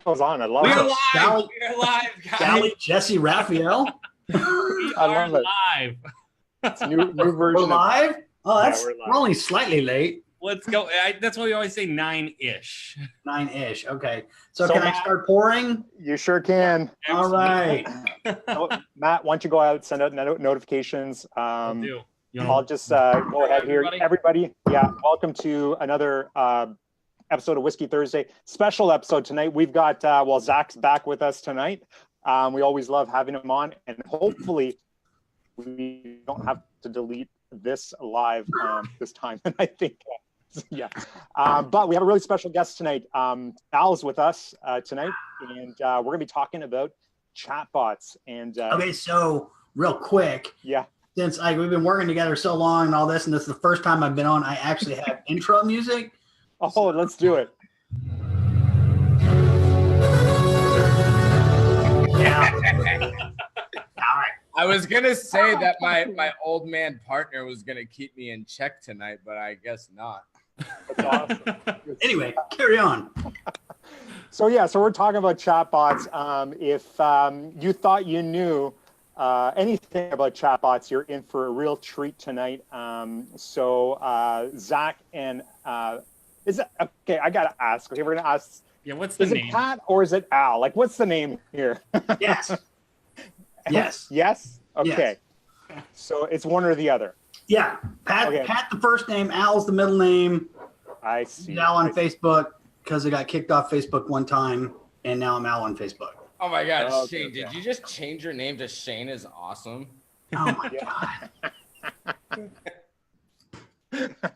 goes on. I love We're it. live. Sally- We're live, guys. Sally, Jesse, Raphael. We I are love it. live. It's new We're version. live? Oh, Yeah, that's we're live. we're only slightly late. Let's go. That's why we always say 9-ish. 9-ish. Okay. So, So can I Matt- start pouring? You sure can. All right. So, Matt, why don't you go out, send out notifications. I'll do. You I'll wanna- just go ahead here. Everybody? Everybody, yeah, welcome to another episode of Whiskey Thursday. Special episode tonight. We've got, Zach's back with us tonight. We always love having him on, and hopefully we don't have to delete this live this time. And I think, yeah. But we have a really special guest tonight. Al's with us tonight, and we're going to be talking about chatbots. And Okay, so real quick, yeah. since we've been working together so long and all this, and this is the first time I've been on, I actually have intro music. Oh, let's do it. Yeah. All right. I was gonna say that my old man partner was gonna keep me in check tonight, but I guess not. That's awesome. Anyway, carry on. So we're talking about chatbots. If you thought you knew anything about chatbots, you're in for a real treat tonight. Zach and is it okay? I gotta ask. Okay, we're gonna ask. Yeah, what's the Is name? it Pat or is it Al? Like, what's the name here? Yes. Yes. Yes. Okay. Yes. So it's one or the other. Yeah. Pat, Okay. Pat the first name, Al's the middle name. I see. He's Al on I see. Facebook because I got kicked off Facebook one time, and now I'm Al on Facebook. Oh my God, Okay, Shane! okay. Did you just change your name to Shane is awesome? Oh my Yeah. God.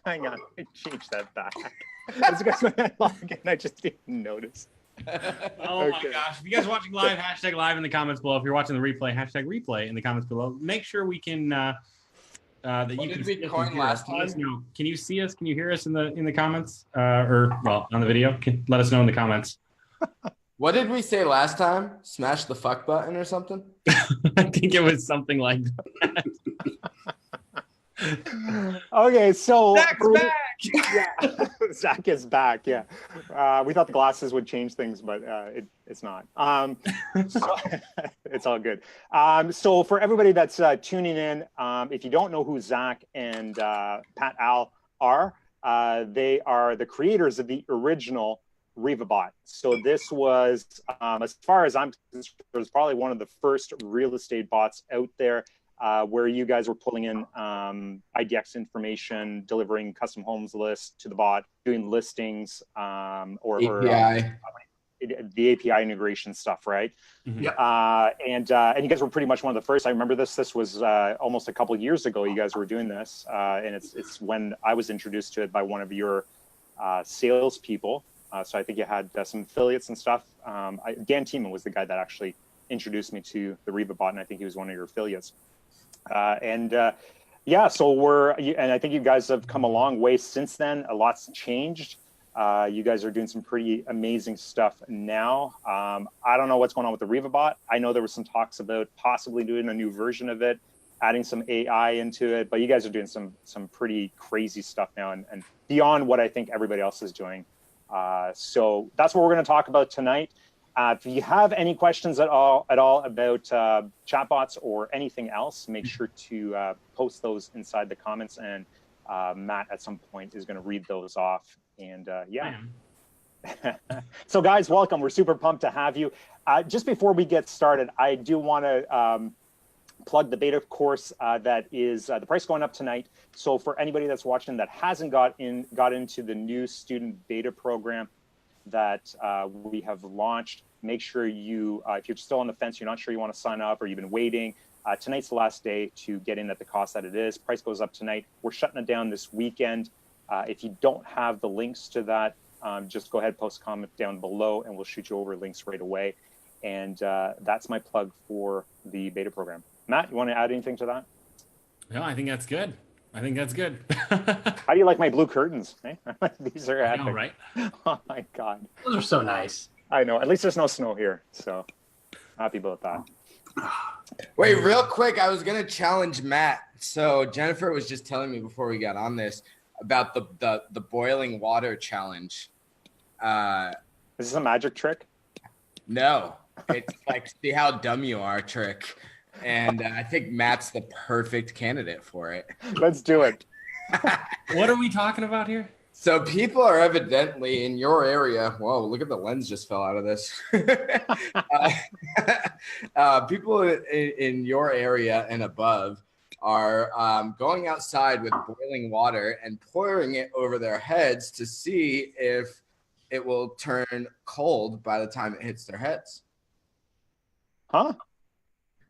Hang on, I changed that back. That's because when I log in, I just didn't notice. Oh Okay. my gosh. If you guys are watching live, hashtag live in the comments below. If you're watching the replay, hashtag replay in the comments below. Make sure we can that What you did can we see us coin and hear us. last Let us time? know. Can you see us? Can you hear us in the comments? Or well, on the video? Let us know in the comments. What did we say last time? Smash the fuck button or something? I think it was something like that. Okay, so Zach's back. Yeah, Zach is back. Yeah, we thought the glasses would change things, but it's not. So, it's all good. So for everybody that's tuning in, if you don't know who Zach and Pat Al are, they are the creators of the original REVA bot. So this was, as far as I'm concerned, it was probably one of the first real estate bots out there. Where you guys were pulling in IDX information, delivering custom homes lists to the bot, doing listings, or API. the API integration stuff, right? Mhm. Yeah. And you guys were pretty much one of the first. I remember this. This was almost a couple of years ago. You guys were doing this, and it's when I was introduced to it by one of your salespeople. So I think you had some affiliates and stuff. Dan Tiemann was the guy that actually introduced me to the REVA bot, and I think he was one of your affiliates. Yeah, so and I think you guys have come a long way since then. A lot's changed. You guys are doing some pretty amazing stuff now. I don't know what's going on with the REVA bot. I know there was some talks about possibly doing a new version of it, adding some AI into it, but you guys are doing some pretty crazy stuff now and beyond what I think everybody else is doing. So that's what we're going to talk about tonight. If you have any questions at all about chatbots or anything else, make sure to post those inside the comments, and Matt at some point is going to read those off. And yeah. So guys, welcome. We're super pumped to have you. Just before we get started, I do want to plug the beta course that is the price going up tonight. So for anybody that's watching that hasn't got into the new student beta program that we have launched, make sure you, if you're still on the fence, you're not sure you want to sign up, or you've been waiting, tonight's the last day to get in at the cost that it is. Price goes up tonight. We're shutting it down this weekend. If you don't have the links to that, just go ahead, post a comment down below, and we'll shoot you over links right away. And that's my plug for the beta program. Matt, you want to add anything to that? No, I think that's good. I think that's good. How do you like my blue curtains? Eh? These are epic. I know, right? Oh my God. Those are so nice. I know. At least there's no snow here, so happy about that. Wait, real quick, I was gonna challenge Matt. So Jennifer was just telling me before we got on this about the boiling water challenge. Is this a magic trick? No, it's like see how dumb you are trick. And I think Matt's the perfect candidate for it. Let's do it. What are we talking about here? So people are evidently in your area. Whoa, look at the lens just fell out of this. People in your area and above are going outside with boiling water and pouring it over their heads to see if it will turn cold by the time it hits their heads. Huh?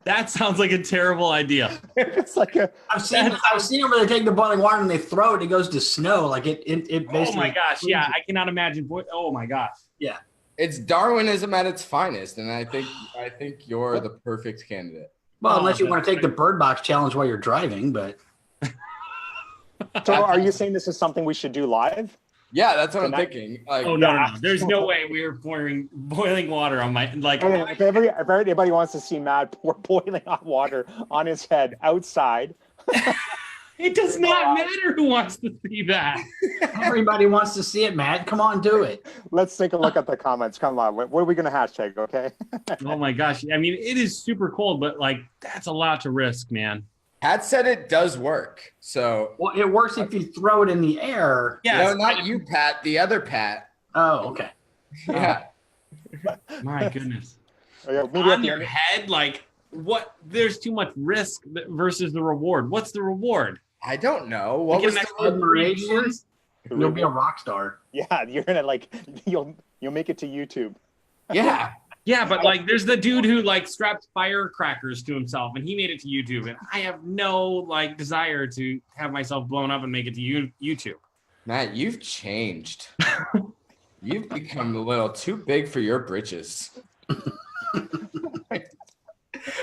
That sounds like a terrible idea. It's like a. I've seen them where they take the boiling water and they throw it. It goes to snow. Like it basically. Oh my gosh! Yeah, I cannot imagine. Oh my gosh! Yeah. It's Darwinism at its finest, and I think you're the perfect candidate. Well, unless you want to take the bird box challenge while you're driving, but. So, are you saying this is something we should do live? Yeah, that's what I'm thinking. Like, Oh no! There's no way we were pouring boiling water on my like. If anybody wants to see Matt pour boiling hot water on his head outside, It does not matter who wants to see that. Everybody wants to see it, Matt. Come on, do it. let's take a look at the comments. Come on, what are we going to hashtag? Okay. Oh my gosh! I mean, it is super cold, but like that's a lot to risk, man. Pat said it does work. So Well, it works if you throw it in the air. Yeah. no, not you, Pat. The other Pat. Oh, okay. Yeah. My goodness. Maybe On your head, like what? There's too much risk versus the reward. What's the reward? I don't know. What Like was an the extra admiration? You'll be a rock star. Yeah, you're gonna like you'll make it to YouTube. Yeah. Yeah, but like there's the dude who like strapped firecrackers to himself and he made it to YouTube. And I have no like desire to have myself blown up and make it to YouTube. Matt, you've changed. You've become a little too big for your britches. All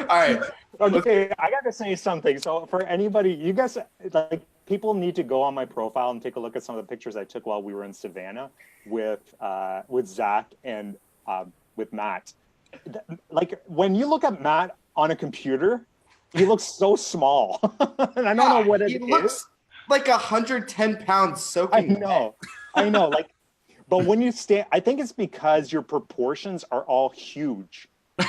right. Okay, I got to say something. So for anybody, you guys, like, people need to go on my profile and take a look at some of the pictures I took while we were in Savannah with Zach and with Matt. Like, when you look at Matt on a computer, he looks so small, and I don't know what it is. He looks like 110 pounds soaking. I know. Like, but when you stand, I think it's because your proportions are all huge.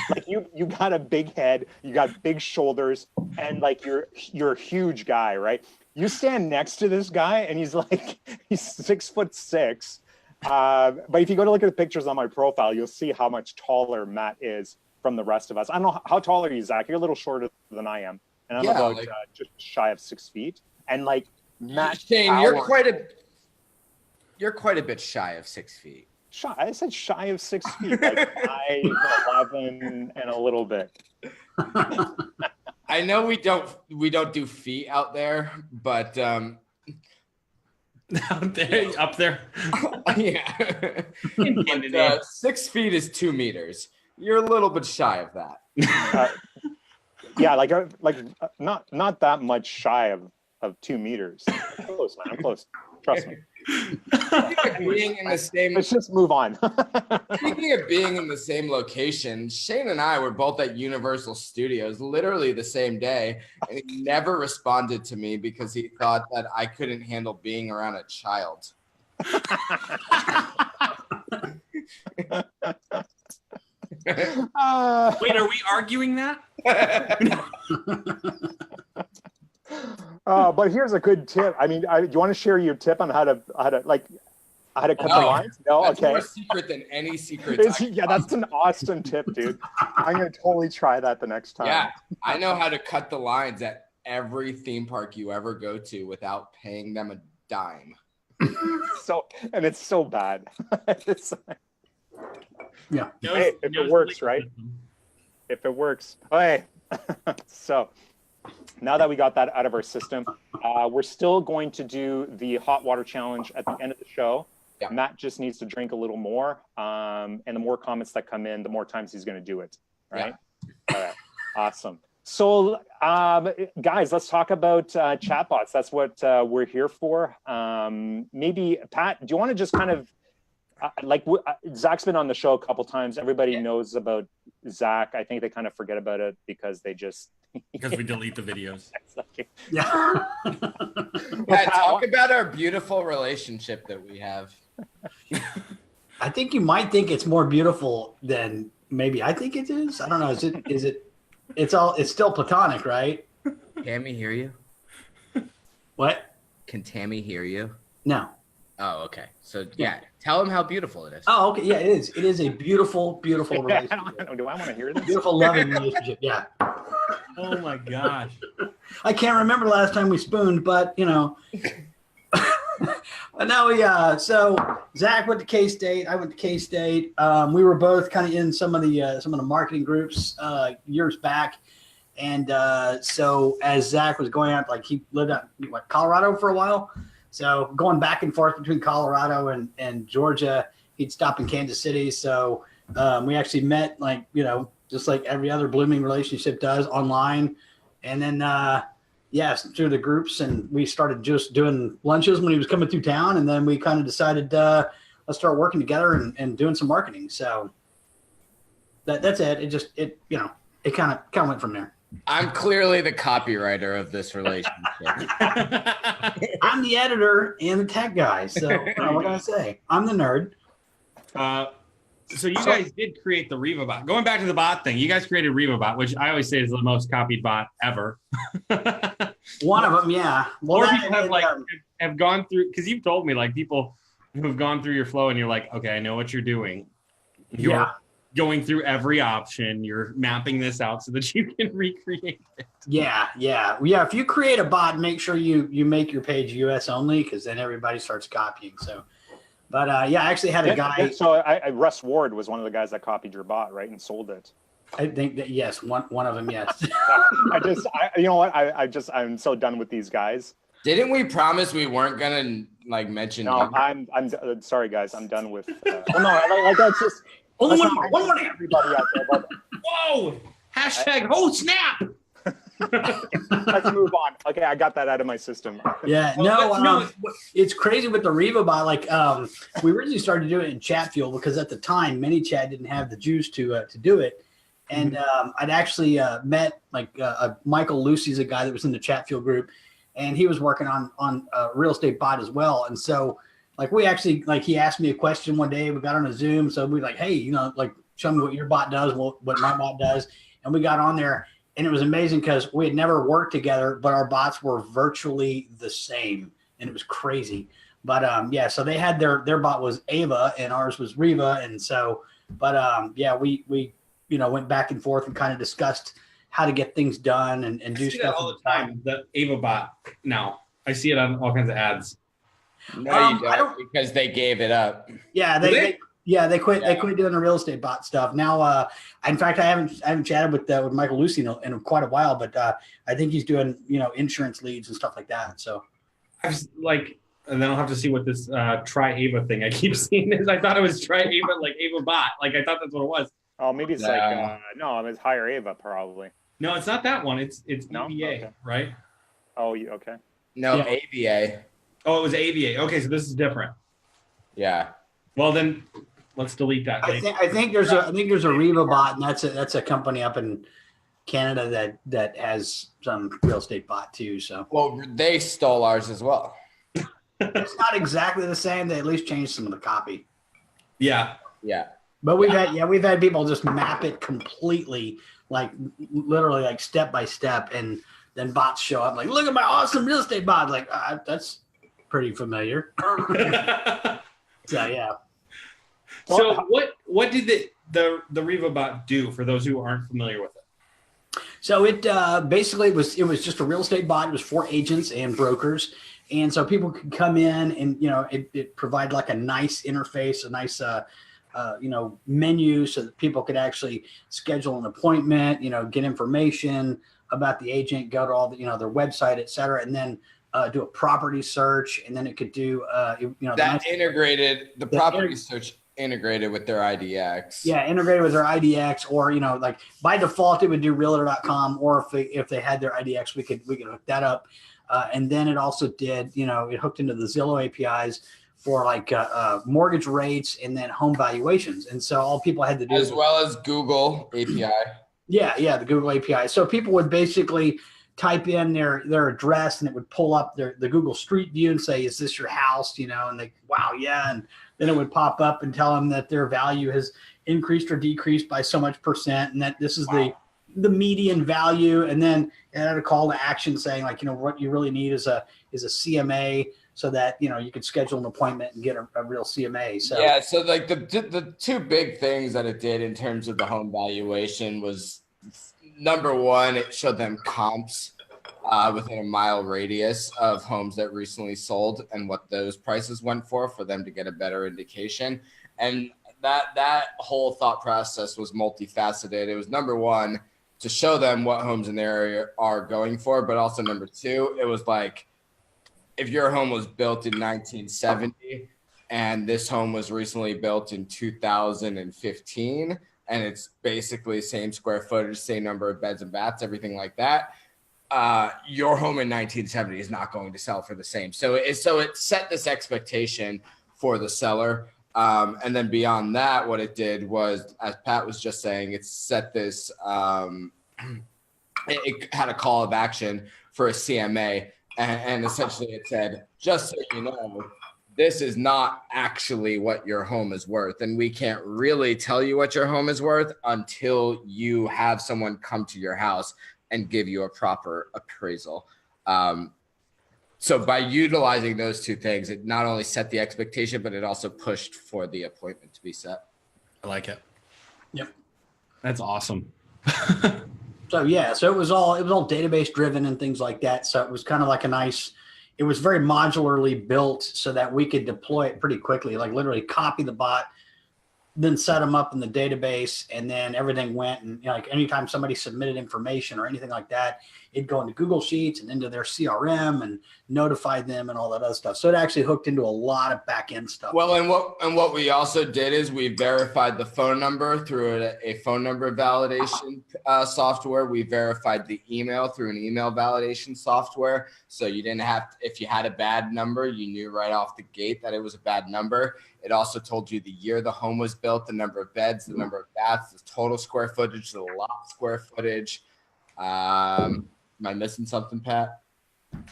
Like you got a big head, you got big shoulders, and like you're a huge guy, right? You stand next to this guy, and he's 6'6". But if you go to look at the pictures on my profile, you'll see how much taller Matt is from the rest of us. I don't know how tall are you, Zach? You're a little shorter than I am, and I'm about just shy of 6 feet. And like Matt, Shane, you're quite a bit shy of 6 feet. I said shy of 6 feet, like 11 and a little bit. I know we don't do feet out there, but Out there, up there. yeah. But, 6 feet is 2 meters. You're a little bit shy of that. Yeah, not that much shy of 2 meters. I'm close, man. I'm close. Trust me. Being in the same. Let's just move on. Speaking of being in the same location, Shane and I were both at Universal Studios literally the same day, and he never responded to me because he thought that I couldn't handle being around a child. Wait, are we arguing that? But here's a good tip. I mean, do you want to share your tip on how to cut the lines? No, that's okay. More secret than any secret. Yeah, that's an awesome tip, dude. I'm gonna totally try that the next time. Yeah, I know how to cut the lines at every theme park you ever go to without paying them a dime. And it's so bad. Yeah. Hey, if it works, right? If it works. Okay. So now that we got that out of our system, we're still going to do the hot water challenge at the end of the show. Yeah. Matt just needs to drink a little more. And the more comments that come in, the more times he's going to do it. Right? Yeah. All right. Awesome. So, guys, let's talk about chatbots. That's what we're here for. Maybe, Pat, do you want to just kind of, Zach's been on the show a couple times. Everybody knows about Zach. I think they kind of forget about it because they just... Because we delete the videos. Yeah. Pat, talk about our beautiful relationship that we have. I think you might think it's more beautiful than maybe I think it is. I don't know. It's still platonic, right? Can Tammy hear you? What? Can Tammy hear you? No. Oh, okay. So yeah, tell him how beautiful it is. Oh, okay. Yeah, it is. It is a beautiful, beautiful relationship. Do I want to hear this? Beautiful, loving relationship. Yeah. Oh my gosh. I can't remember the last time we spooned, but you know. But no, so Zach went to K-State. I went to K-State. We were both kind of in some of the marketing groups years back. And so as Zach was going out, like he lived out in Colorado for a while. So going back and forth between Colorado and Georgia, he'd stop in Kansas City. So we actually met, like, you know, just like every other blooming relationship does, online. And then, through the groups, and we started just doing lunches when he was coming through town. And then we kind of decided, let's start working together and doing some marketing. So that's it. It kind of went from there. I'm clearly the copywriter of this relationship. I'm the editor and the tech guy. So what can I say? I'm the nerd. So you guys did create the REVA bot. Going back to the bot thing, you guys created REVA bot, which I always say is the most copied bot ever. One of them, yeah. Well, More people have gone through, because you've told me, like, people who have gone through your flow and you're like, okay, I know what you're doing. You're going through every option. You're mapping this out so that you can recreate it. Yeah. If you create a bot, make sure you make your page US only, because then everybody starts copying. So, but I actually had a guy. So Russ Ward was one of the guys that copied your bot, right, and sold it. I think that yes, one of them, yes. You know what? I'm so done with these guys. Didn't we promise we weren't gonna like mention? No, I'm sorry, guys. I'm done with. That's just. Only one more. Everybody out there. But, Whoa! Hashtag oh snap! let's move on. Okay, I got that out of my system. Yeah, it's crazy with the REVA bot. Like, we originally started doing it in Chatfuel because at the time, manychat didn't have the juice to do it. And I'd actually met Michael Lucy's a guy that was in the Chatfuel group, and he was working on a real estate bot as well. And so, like, we actually, like, he asked me a question one day. We got on a Zoom, so we like, hey, you know, like, show me what your bot does, what my bot does, and we got on there. And it was amazing because we had never worked together, but our bots were virtually the same, and it was crazy. But so they had their bot was Ava and ours was REVA, and so, but we went back and forth and kind of discussed how to get things done and do stuff all the time. The Ava bot. Now I see it on all kinds of ads. No, you don't, because they gave it up. Yeah, they quit. Yeah. They quit doing the real estate bot stuff. Now, in fact, I haven't chatted with Michael Lucy in quite a while, but I think he's doing insurance leads and stuff like that. So, and then I'll have to see what this try Ava thing I keep seeing is. I thought it was try Ava, like Ava bot. Like I thought that's what it was. Oh, maybe it's it's higher Ava probably. No, it's not that one. It's no? EVA, okay. Right? Oh, okay. No, yeah. AVA. Oh, it was AVA. Okay, so this is different. Yeah. Well, then let's delete that. I think there's a REVA bot, and that's a company up in Canada that has some real estate bot too. So they stole ours as well. It's not exactly the same. They at least changed some of the copy. Yeah. But we've had people just map it completely, like literally like step by step, and then bots show up like, look at my awesome real estate bot. Like that's pretty familiar. So yeah. So what did the REVA bot do for those who aren't familiar with it? So it basically it was just a real estate bot. It was for agents and brokers, and so people could come in and it provided like a nice interface, a nice menu so that people could actually schedule an appointment, get information about the agent, go to all the their website, et cetera, and then do a property search, and then it could do integrated the property search integrated with their IDX. Yeah, integrated with their IDX, or like by default it would do realtor.com, or if they had their IDX, we could hook that up. And then it also did, it hooked into the Zillow APIs for like mortgage rates and then home valuations. And so all people had to do, as well as Google API. Yeah, the Google API. So people would basically type in their address, and it would pull up the Google Street View and say, is this your house? And they, wow, yeah. And then it would pop up and tell them that their value has increased or decreased by so much percent, and that this is the median value. And then it had a call to action saying, like, what you really need is a CMA, so that you could schedule an appointment and get a real CMA. So yeah, so like the two big things that it did in terms of the home valuation was, number one, it showed them comps within a mile radius of homes that recently sold and what those prices went for them to get a better indication. And that whole thought process was multifaceted. It was, number one, to show them what homes in their area are going for, but also, number two, it was like, if your home was built in 1970 and this home was recently built in 2015, and it's basically same square footage, same number of beds and baths, everything like that, your home in 1970 is not going to sell for the same. So it set this expectation for the seller. And then beyond that, what it did was, as Pat was just saying, it set this, it had a call of action for a CMA. And essentially it said, just so you know, this is not actually what your home is worth. And we can't really tell you what your home is worth until you have someone come to your house and give you a proper appraisal. So by utilizing those two things, it not only set the expectation, but it also pushed for the appointment to be set. I like it. Yep. That's awesome. So it was all database driven and things like that. So it was kind of like it was very modularly built so that we could deploy it pretty quickly, like literally copy the bot, then set them up in the database, and then everything went. And like anytime somebody submitted information or anything like that, it'd go into Google Sheets and into their CRM and notify them and all that other stuff. So it actually hooked into a lot of back end stuff. Well, and what we also did is we verified the phone number through a phone number validation software. We verified the email through an email validation software. So you didn't have to, if you had a bad number, you knew right off the gate that it was a bad number. It also told you the year the home was built, the number of beds, the number of baths, the total square footage, the lot square footage. Am I missing something, Pat?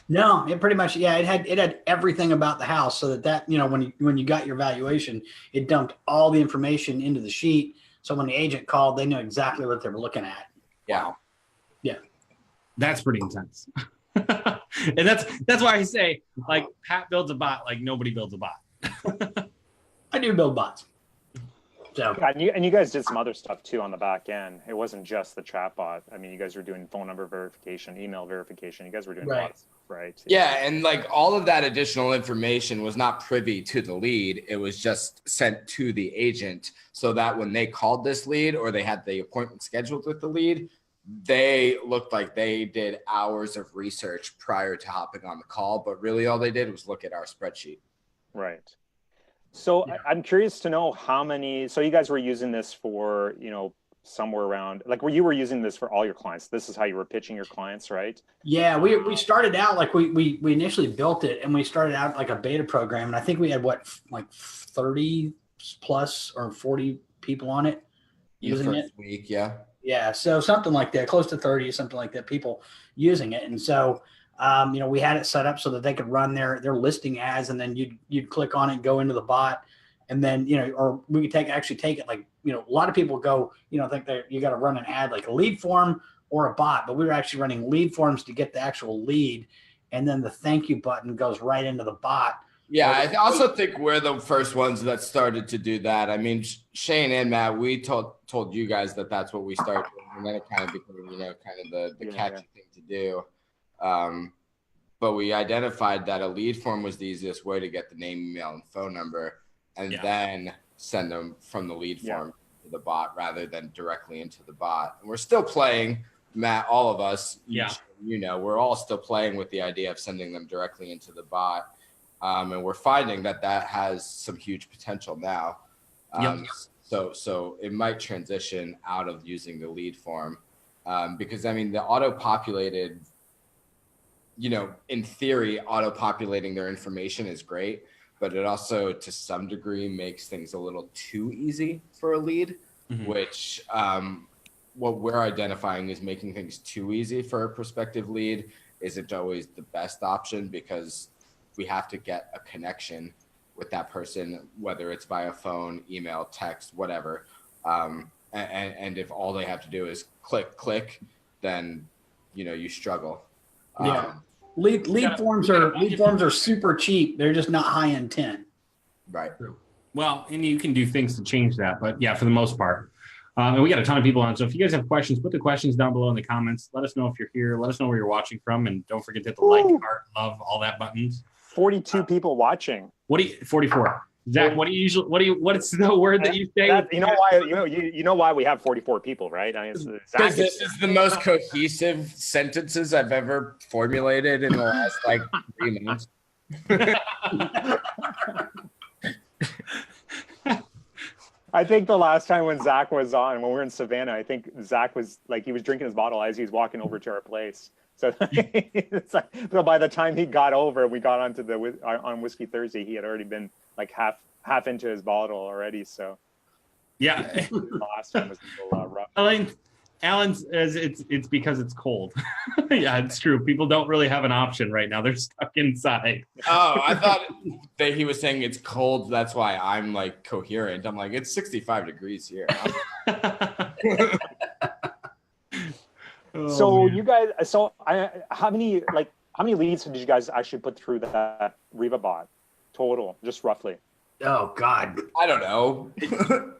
No, it pretty much, it had everything about the house, so that when you got your valuation, it dumped all the information into the sheet. So when the agent called, they knew exactly what they were looking at. Yeah. Yeah. That's pretty intense. And that's why I say, like, Pat builds a bot like nobody builds a bot. I do build bots. So and you guys did some other stuff too on the back end. It wasn't just the chatbot. I mean, you guys were doing phone number verification, email verification. You guys were doing a lot of stuff, right? Yeah, and like all of that additional information was not privy to the lead. It was just sent to the agent so that when they called this lead or they had the appointment scheduled with the lead, they looked like they did hours of research prior to hopping on the call. But really all they did was look at our spreadsheet. Right. So I'm curious to know how many, so you guys were using this for, somewhere around, like you were using this for all your clients. This is how you were pitching your clients, right? Yeah, we started out like we initially built it, and we started out like a beta program. And I think we had like 30 plus or 40 people on it using it. Week, yeah. Yeah. So something like that, close to 30, something like that, people using it. And so, we had it set up so that they could run their listing ads, and then you'd click on it, go into the bot, and then, or we could actually take it like, a lot of people go, think that you got to run an ad like a lead form or a bot, but we were actually running lead forms to get the actual lead. And then the thank you button goes right into the bot. Yeah. I also think we're the first ones that started to do that. I mean, Shane and Matt, we told you guys that that's what we started doing, and then it kind of became, kind of the catchy thing to do. But we identified that a lead form was the easiest way to get the name, email, and phone number, and then send them from the lead form to the bot rather than directly into the bot. And we're still playing, Matt, all of us, we're all still playing with the idea of sending them directly into the bot. And we're finding that has some huge potential now. So it might transition out of using the lead form because, I mean, the auto-populated, in theory, auto-populating their information is great, but it also, to some degree, makes things a little too easy for a lead, which what we're identifying is making things too easy for a prospective lead isn't always the best option, because we have to get a connection with that person, whether it's via phone, email, text, whatever. And if all they have to do is click, then you struggle. Yeah. Lead forms are super cheap. They're just not high intent. Right. Well, and you can do things to change that, but yeah, for the most part. And we got a ton of people on. So if you guys have questions, put the questions down below in the comments. Let us know if you're here. Let us know where you're watching from. And don't forget to hit the like, heart, love, all that buttons. 42 people watching. 44. Zach, what's the word that you say? You know why we have 44 people, right? Because this is the most cohesive sentences I've ever formulated in the last 3 months. I think the last time when Zach was on, when we were in Savannah, I think Zach was he was drinking his bottle as he was walking over to our place. So it's so by the time he got over, we got onto on Whiskey Thursday, he had already been half into his bottle already. So yeah, the last time was a little rough. Alan's it's because it's cold. Yeah, it's true. People don't really have an option right now. They're stuck inside. Oh, I thought that he was saying it's cold. That's why I'm coherent. I'm it's 65 degrees here. So man. You guys, how many leads did you guys actually put through that REVA bot total, just roughly? Oh God, I don't know.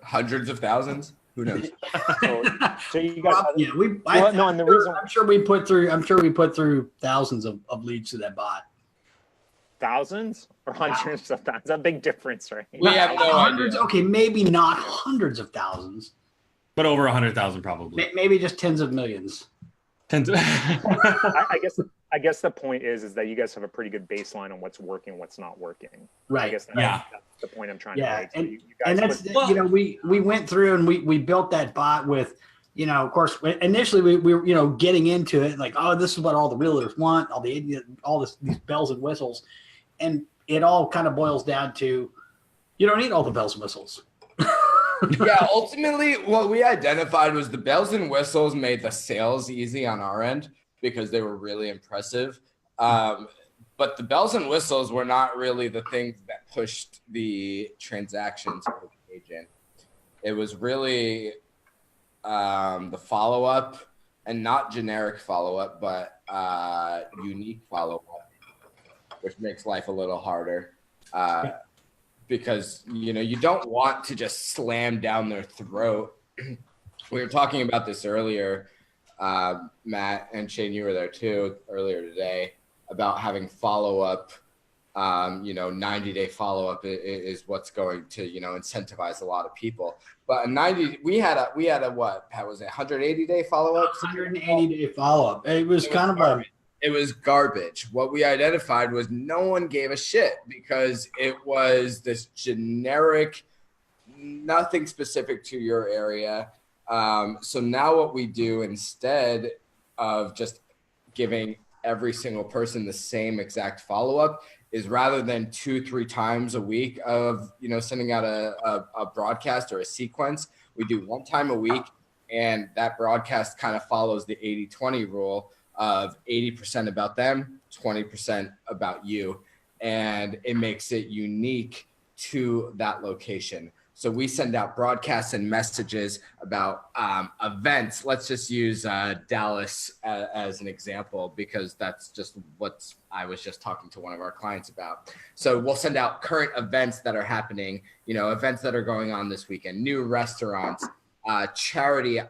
Hundreds of thousands. Who knows? So you guys, I'm sure we put through thousands of leads to that bot. Thousands or hundreds of thousands? That's a big difference, right? We have no hundreds. idea. Okay, maybe not hundreds of thousands, but over 100,000 probably. Maybe just tens of millions. I guess the point is that you guys have a pretty good baseline on what's working, what's not working. Right. I guess that's the point I'm trying to make. So you guys we went through and we built that bot with, of course, initially we were, getting into it this is what all the realtors want, these bells and whistles. And it all kind of boils down to, you don't need all the bells and whistles. Yeah, ultimately what we identified was the bells and whistles made the sales easy on our end because they were really impressive. But the bells and whistles were not really the things that pushed the transactions for the agent. It was really the follow-up, and not generic follow-up, but unique follow-up, which makes life a little harder. Because you don't want to just slam down their throat. We were talking about this earlier, Matt and Shane, you were there too earlier today, about having follow-up. 90-day follow-up is what's going to incentivize a lot of people. But we had a what? How was it? 180-day follow-up. 180-day follow-up. It was It was garbage. What we identified was no one gave a shit because it was this generic, nothing specific to your area. So now what we do, instead of just giving every single person the same exact follow-up, is rather than 2-3 times a week of sending out a broadcast or a sequence, we do one time a week, and that broadcast kind of follows the 80-20 rule of 80% about them, 20% about you. And it makes it unique to that location. So we send out broadcasts and messages about events. Let's just use Dallas as an example, because that's just what I was just talking to one of our clients about. So we'll send out current events that are happening, events that are going on this weekend, new restaurants, charity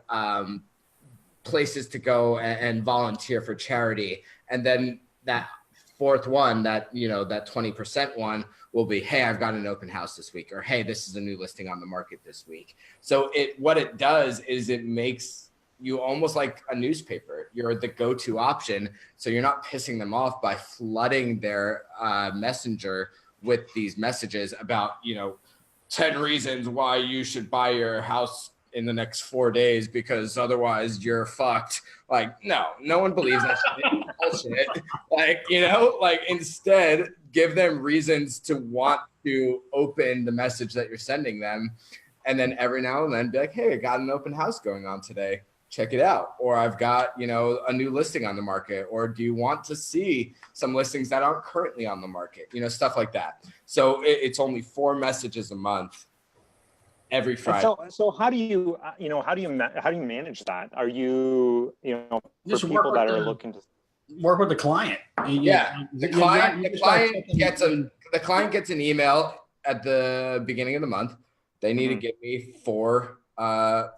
places to go and volunteer for charity. And then that fourth one, that 20% one will be, hey, I've got an open house this week, or hey, this is a new listing on the market this week. So what it does is it makes you almost like a newspaper. You're the go-to option. So you're not pissing them off by flooding their messenger with these messages about, 10 reasons why you should buy your house in the next 4 days because otherwise you're fucked. No one believes that bullshit. Instead, give them reasons to want to open the message that you're sending them. And then every now and then be like, hey, I got an open house going on today. check it out. Or I've got, you know, a new listing on the market. Or do you want to see some listings that aren't currently on the market? You know, stuff like that. So it's only 4 messages a month every Friday. So how do you, how do you manage that? Are you, for Just people that are looking to work with the client? The client gets an email at the beginning of the month. They need to give me 4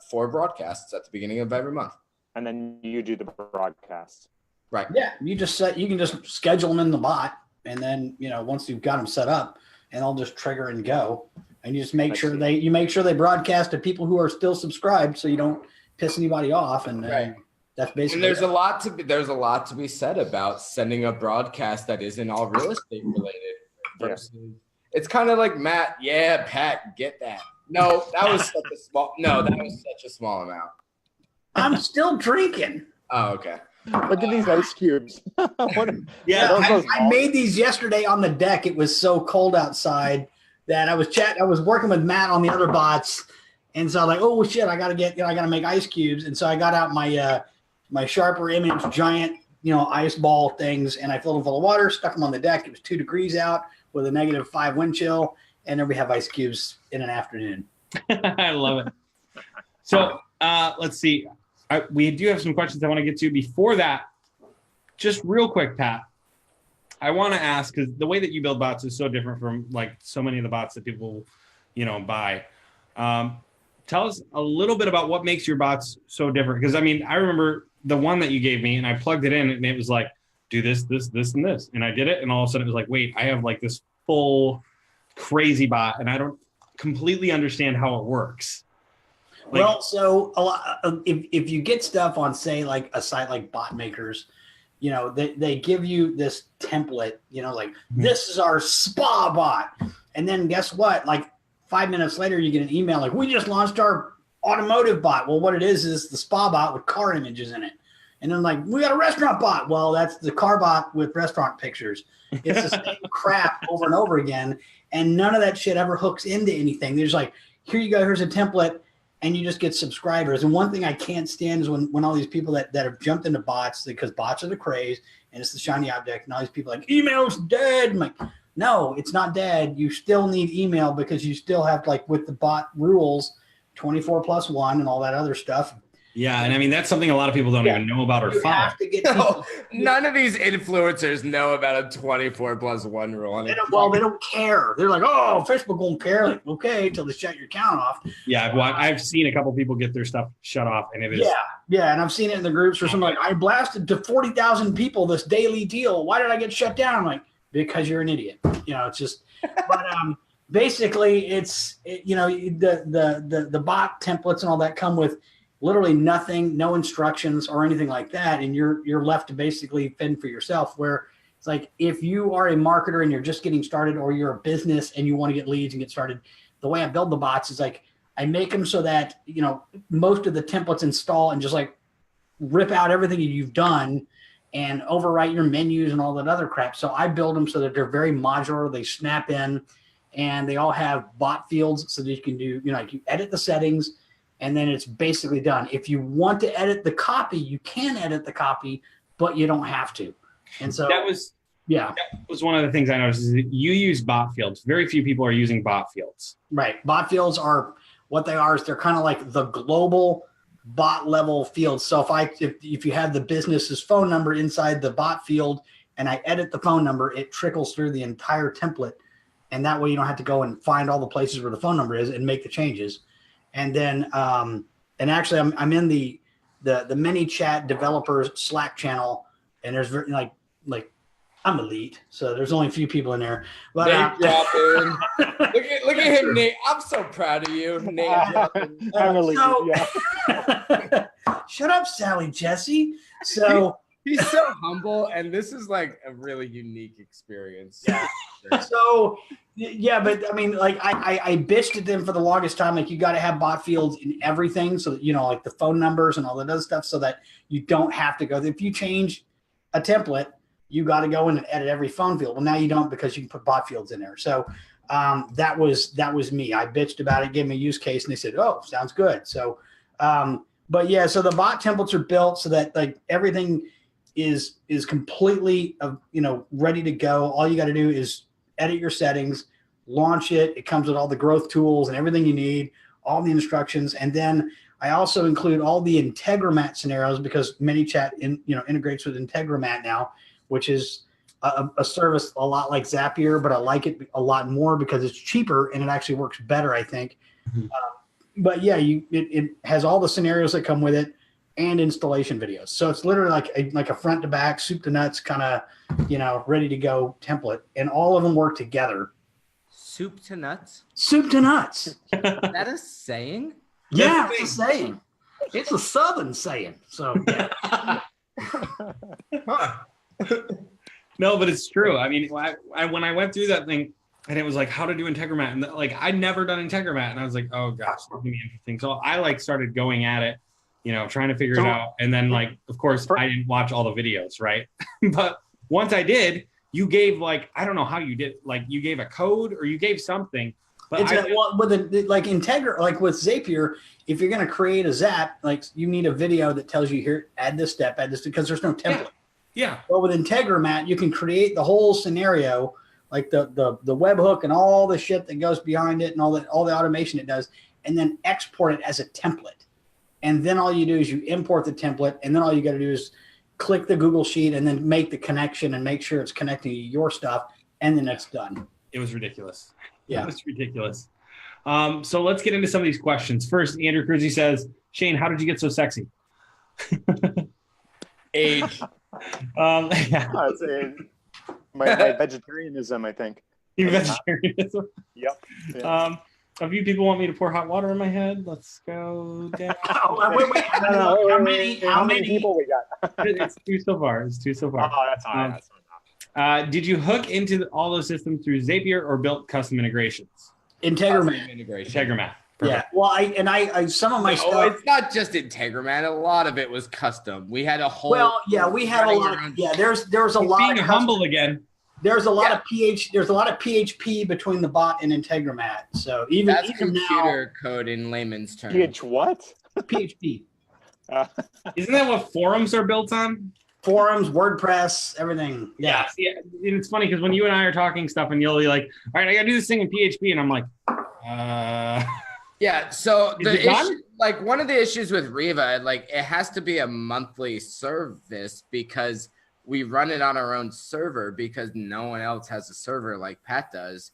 broadcasts at the beginning of every month. And then you do the broadcast. Right. Yeah. You can just schedule them in the bot. And then, once you've got them set up, and they'll just trigger and go. And you just make sure they broadcast to people who are still subscribed, so you don't piss anybody off. And that's basically. And there's a lot to be said about sending a broadcast that isn't all real estate related. Versus, it's kind of like, Matt, Pat, get that. No, that was such a small amount. I'm still drinking. Oh, okay. Look at these ice cubes. I made these yesterday on the deck. It was so cold outside that I was working with Matt on the other bots. And so I'm like, oh shit, I gotta make ice cubes. And so I got out my Sharper Image giant, ice ball things, and I filled them full of water, stuck them on the deck. It was 2 degrees out with a -5 wind chill. And then we have ice cubes in an afternoon. I love it. So let's see. We do have some questions I want to get to. Before that, just real quick, Pat, I want to ask, because the way that you build bots is so different from like so many of the bots that people, buy. Tell us a little bit about what makes your bots so different. Because I remember the one that you gave me, and I plugged it in, and it was like, do this, this, this, and this. And I did it, and all of a sudden it was like, wait, I have like this full crazy bot, and I don't completely understand how it works. So a lot, if you get stuff on, say, like a site like Bot Makers, they give you this template, this is our spa bot. And then guess what? Like 5 minutes later, you get an email like, we just launched our automotive bot. Well, what it is the spa bot with car images in it. And then like, we got a restaurant bot. Well, that's the car bot with restaurant pictures. It's the same crap over and over again. And none of that shit ever hooks into anything. There's like, here you go, here's a template. And you just get subscribers. And one thing I can't stand is when all these people that have jumped into bots, because bots are the craze and it's the shiny object, and all these people are like, email's dead. I'm like, no, it's not dead. You still need email, because you still have, like, with the bot rules, 24+1 and all that other stuff. Yeah, and that's something a lot of people don't even know about or follow. None of these influencers know about a 24+1 rule. They don't care. They're like, oh, Facebook won't care. Like, okay, until they shut your account off. Yeah, I've seen a couple people get their stuff shut off, and it is. Yeah, and I've seen it in the groups where somebody's like, I blasted to 40,000 people this daily deal. Why did I get shut down? I'm like, because you're an idiot. It's just, but basically, the bot templates and all that come with literally nothing, no instructions or anything like that, and you're left to basically fend for yourself. Where it's like, if you are a marketer and you're just getting started, or you're a business and you want to get leads and get started, the way I build the bots is like, I make them so that most of the templates install and just like rip out everything you've done and overwrite your menus and all that other crap. So I build them so that they're very modular, they snap in, and they all have bot fields so that you can do, like, you edit the settings, and then it's basically done. If you want to edit the copy, you can edit the copy, but you don't have to. And so that was one of the things I noticed, is that you use bot fields. Very few people are using bot fields. Right. Bot fields are what they are, is they're kind of like the global bot level fields. So if you have the business's phone number inside the bot field and I edit the phone number, it trickles through the entire template. And that way you don't have to go and find all the places where the phone number is and make the changes. And then, and actually, I'm in the manychat developers Slack channel, and there's like I'm elite, so there's only a few people in there. But dropping. look at him, Nate. I'm so proud of you, Nate. I'm elite. Shut up, Sally Jesse. So he's so humble, and this is like a really unique experience. Yeah. So. Yeah, but like I bitched at them for the longest time. Like, you got to have bot fields in everything, so that like the phone numbers and all that other stuff, so that you don't have to go. If you change a template, you got to go in and edit every phone field. Well, now you don't, because you can put bot fields in there. So that was me. I bitched about it, gave them a use case, and they said, "Oh, sounds good." So But yeah, so the bot templates are built so that like everything is completely ready to go. All you got to do is edit your settings, launch it. It comes with all the growth tools and everything you need, all the instructions, and then I also include all the Integromat scenarios because manychat integrates with Integromat now, which is a service a lot like Zapier, but I like it a lot more because it's cheaper and it actually works better, I think. Mhm. But yeah, it has all the scenarios that come with it and installation videos. So it's literally like a front to back, soup to nuts kind of, ready to go template, and all of them work together. Soup to nuts? Soup to nuts. Is that a saying? Yeah, it's a saying. It's a Southern saying. So yeah. No, but it's true. I mean, when I went through that thing, and it was like how to do Integromat, and like I'd never done Integromat, and I was like, oh gosh, it's gonna be interesting. So I like started going at it, trying to figure it out, and then like, of course, I didn't watch all the videos, right? But once I did, you gave like, I don't know how you did, like you gave a code or you gave something. But with Zapier, if you're going to create a Zap, like you need a video that tells you here, add this step, because there's no template. Yeah. But with Integromat, you can create the whole scenario, like the webhook and all the shit that goes behind it and all the automation it does, and then export it as a template. And then all you do is you import the template, and then all you got to do is click the Google Sheet and then make the connection and make sure it's connecting to your stuff, and then it's done. It was ridiculous. Yeah. It was ridiculous. So let's get into some of these questions. First, Andrew Cruzy says, Shane, how did you get so sexy? Age. Yeah. My vegetarianism, I think. Your vegetarianism? Yep. Yeah. A few people want me to pour hot water on my head. Let's go down. Wait. How many people we got? It's two so far. Oh, that's all right. Did you hook into all those systems through Zapier or built custom integrations? Integromat. Yeah. Well, I some of my stuff. It's not just Integromat. A lot of it was custom. We had a whole. Well, yeah, we had a lot. Yeah, there's a lot. Being humble again. There's a lot of PHP between the bot and Integromat. So that's even computer code in layman's terms. PH what? PHP. Isn't that what forums are built on? Forums, WordPress, everything. Yeah. It's funny because when you and I are talking stuff and you'll be like, all right, I gotta do this thing in PHP, and I'm like, Yeah, so Is it done? like one of the issues with REVA, like it has to be a monthly service because we run it on our own server because no one else has a server like Pat does.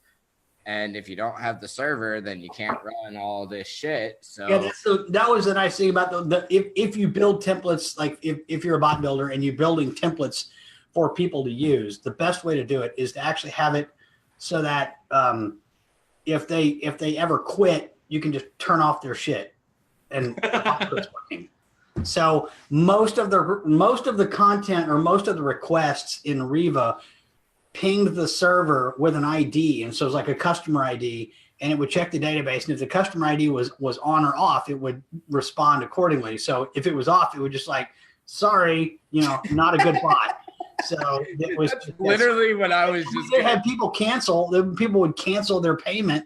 And if you don't have the server, then you can't run all this shit. So yeah, that was the nice thing about if you build templates, like if you're a bot builder and you're building templates for people to use, the best way to do it is to actually have it so that if they ever quit, you can just turn off their shit and the bot quits working. So most of the content or most of the requests in REVA pinged the server with an ID, and so it's like a customer ID, and it would check the database, and if the customer ID was on or off, it would respond accordingly. So if it was off, it would just like, sorry, not a good bot. So it was literally when I was just had people would cancel their payment,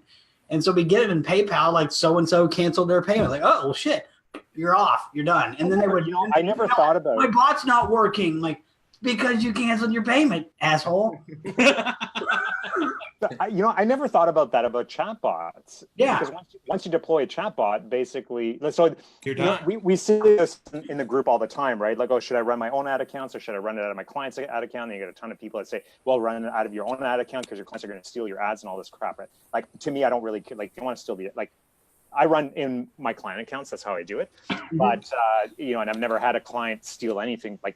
and so we get it in PayPal like so and so canceled their payment. Like, oh well, shit, you're off, you're done. And then they would, I never thought about my bot's not working. Like, because you canceled your payment, asshole. I never thought about that about chatbots. Yeah. Because once you deploy a chatbot, basically, so You're done. We see this in the group all the time, right? Like, oh, should I run my own ad accounts or should I run it out of my client's ad account? And you get a ton of people that say, well, run it out of your own ad account because your clients are going to steal your ads and all this crap. Right? Like, to me, I don't really like. You want to still be like. I run in my client accounts. That's how I do it. But, and I've never had a client steal anything like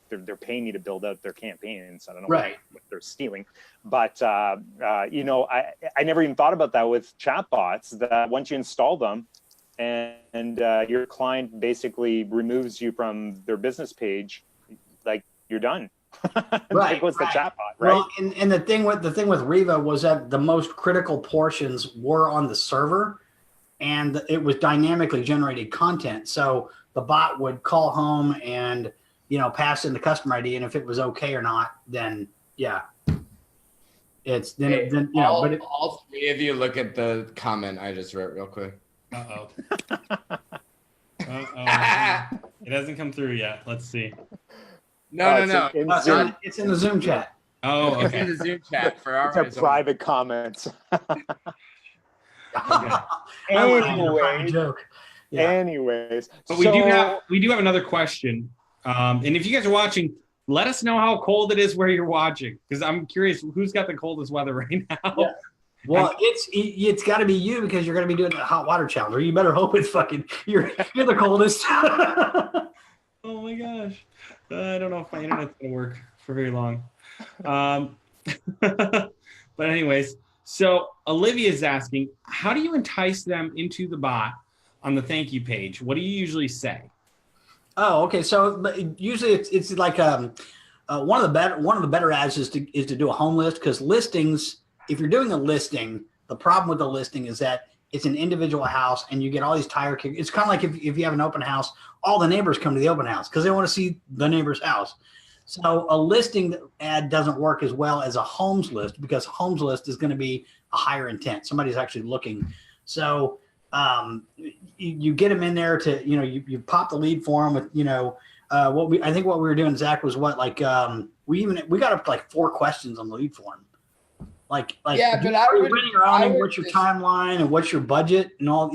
they're paying me to build out their campaigns. I don't know what they're stealing. But, I never even thought about that with chatbots, that once you install them and your client basically removes you from their business page, like you're done. There goes the chatbot, right? Well, and the thing with REVA was that the most critical portions were on the server, and it was dynamically generated content. So the bot would call home and pass in the customer ID, and if it was okay or not, then it's then all three of you look at the comment I just wrote real quick. Uh-oh. It hasn't come through yet. Let's see. No. It's in the Zoom chat. Oh, It's in okay. the Zoom chat for our It's our private comments. Anyway, joke. Yeah. Anyways, But we do have another question. And if you guys are watching, let us know how cold it is where you're watching, because I'm curious who's got the coldest weather right now. Yeah. Well, it's got to be you because you're going to be doing the hot water challenge. Or you better hope it's fucking you're the coldest. Oh my gosh, I don't know if my internet's gonna work for very long. But anyways, so Olivia's asking, how do you entice them into the bot on the thank you page? What do you usually say? Oh, okay. So usually it's like one of the better ads is to do a home list, because listings, if you're doing a listing, the problem with the listing is that it's an individual house and you get all these tire kickers. It's kind of like if you have an open house, all the neighbors come to the open house because they want to see the neighbor's house. So a listing ad doesn't work as well as a homes list, because homes list is going to be a higher intent. Somebody's actually looking. So you get them in there to, you pop the lead for them with, I think what we were doing, Zach, was we got up to like 4 questions on the lead form. Like, yeah, but renting or owning, what's your timeline and what's your budget and all,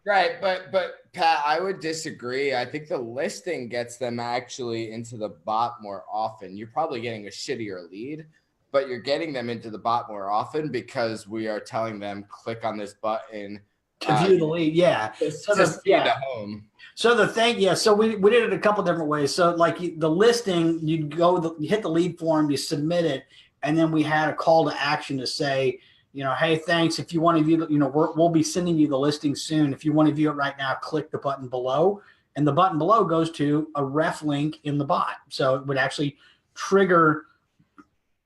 Right, but Pat, I would disagree. I think the listing gets them actually into the bot more often. You're probably getting a shittier lead, but you're getting them into the bot more often because we are telling them click on this button to view the lead. Yeah, to see the home. So so we did it a couple different ways. So like the listing, you hit the lead form, you submit it. And then we had a call to action to say, hey, thanks. If you want to view, we'll be sending you the listing soon. If you want to view it right now, click the button below. And the button below goes to a ref link in the bot. So it would actually trigger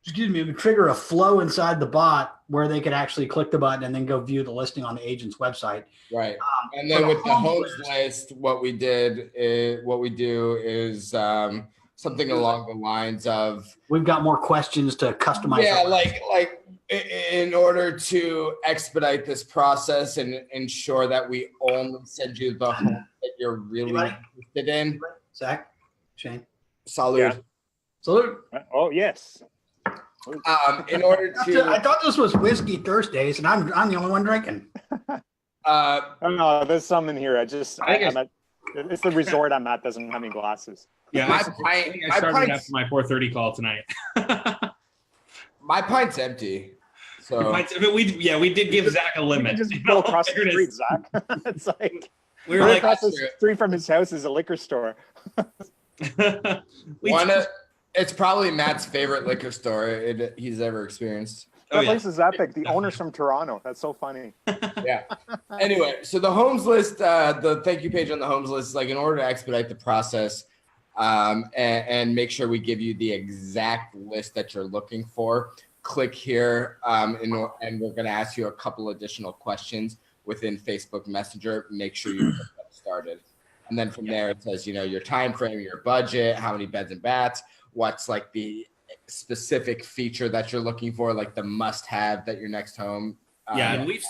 a flow inside the bot where they could actually click the button and then go view the listing on the agent's website. Right. And then with the homes list, what we do is something along the lines of, we've got more questions to customize. Yeah, like in order to expedite this process and ensure that we only send you the home that you're really interested in. Zach, Shane, salud. Yeah. Salute. Oh yes. In order to, I thought this was Whiskey Thursdays, and I'm the only one drinking. No, there's some in here. It's the resort I'm at doesn't have any glasses. Yeah, I started after my 4:30 call tonight. My pint's empty. So we did give Zach a limit. Just go across the street, Zach. It's like we were like across the street from his house is a liquor store. It's probably Matt's favorite liquor store he's ever experienced. That place is epic. The owner's from Toronto. That's so funny. Yeah. Anyway, so the homes list, the thank you page on the homes list is like in order to expedite the process and make sure we give you the exact list that you're looking for. Click here and we're going to ask you a couple additional questions within Facebook Messenger. Make sure you get that started. And then from there, it says, your time frame, your budget, how many beds and baths, what's like the specific feature that you're looking for, like the must-have that your next home. And we've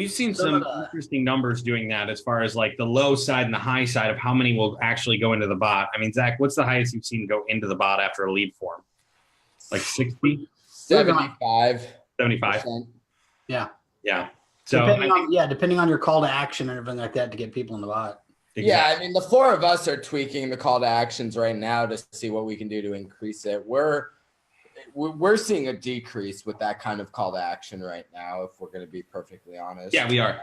seen some interesting numbers doing that as far as like the low side and the high side of how many will actually go into the bot. I mean, Zach, what's the highest you've seen go into the bot after a lead form? Like 60? 75. 75. Yeah. Yeah. So depending on your call to action and everything like that to get people in the bot. Exactly. Yeah, I mean, the 4 of us are tweaking the call to actions right now to see what we can do to increase it. We're seeing a decrease with that kind of call to action right now, if we're going to be perfectly honest. Yeah, we are.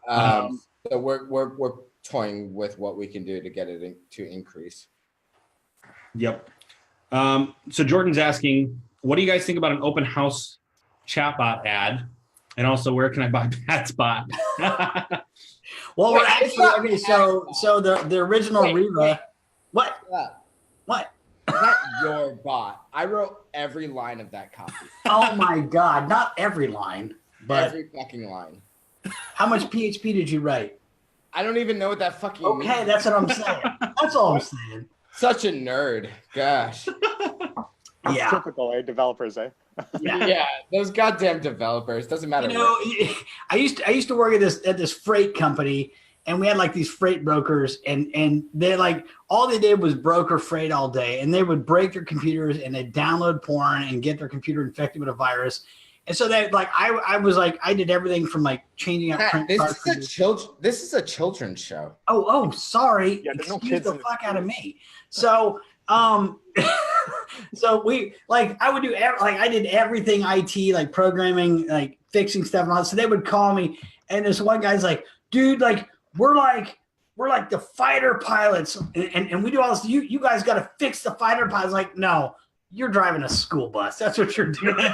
So we're toying with what we can do to get it to increase. Yep. So Jordan's asking, what do you guys think about an open house chatbot ad? And also, where can I buy Pat's bot? Well, we're actually so the original REVA. What? What? Not your bot. I wrote every line of that copy. Oh my God! Not every line, but every fucking line. How much PHP did you write? I don't even know what that fucking means. Okay, that's what I'm saying. That's all I'm saying. Such a nerd. Gosh. Yeah. Typical, developers, Yeah, those goddamn developers. Doesn't matter. I used to work at this freight company, and we had like these freight brokers, and they like all they did was broker freight all day, and they would break their computers and they'd download porn and get their computer infected with a virus. And so that like I was like I did everything from like changing out print cartridges. This is a children's show. Oh, sorry. Yeah, there's no Excuse kids the in the fuck out of me. So so we like I would do I did everything IT, like programming, like fixing stuff and all that. So they would call me, and this one guy's like, dude, like we're like the fighter pilots, and we do all this. You guys got to fix the fighter pilots. Like, no, you're driving a school bus. That's what you're doing.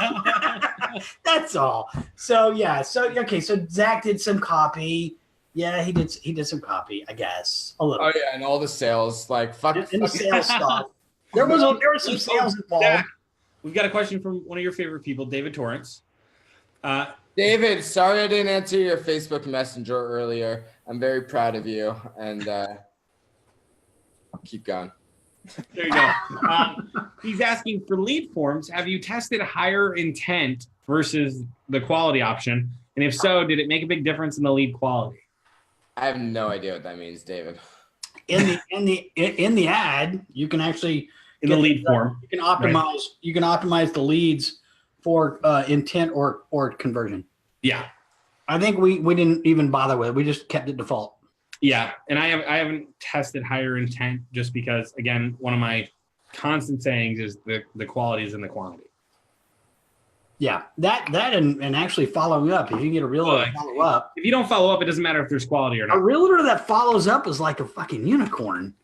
That's all. So yeah. So okay. So Zach did some copy. Yeah, he did some copy, I guess. A little. Oh yeah, and all the sales, like fuck. And the sales stuff. There was some sales involved. Zach, we've got a question from one of your favorite people, David Torrance. David, sorry I didn't answer your Facebook Messenger earlier. I'm very proud of you, and keep going. There you go. He's asking for lead forms. Have you tested higher intent versus the quality option? And if so, did it make a big difference in the lead quality? I have no idea what that means, David. In the ad, you can actually In the lead form. You can optimize. Right. You can optimize the leads for intent or conversion. Yeah, I think we didn't even bother with it. We just kept it default. Yeah, and I haven't tested higher intent just because, again, one of my constant sayings is the quality is in the quantity. Yeah, that and actually following up. If you can get a realtor to follow up. If you don't follow up, it doesn't matter if there's quality or not. A realtor that follows up is like a fucking unicorn.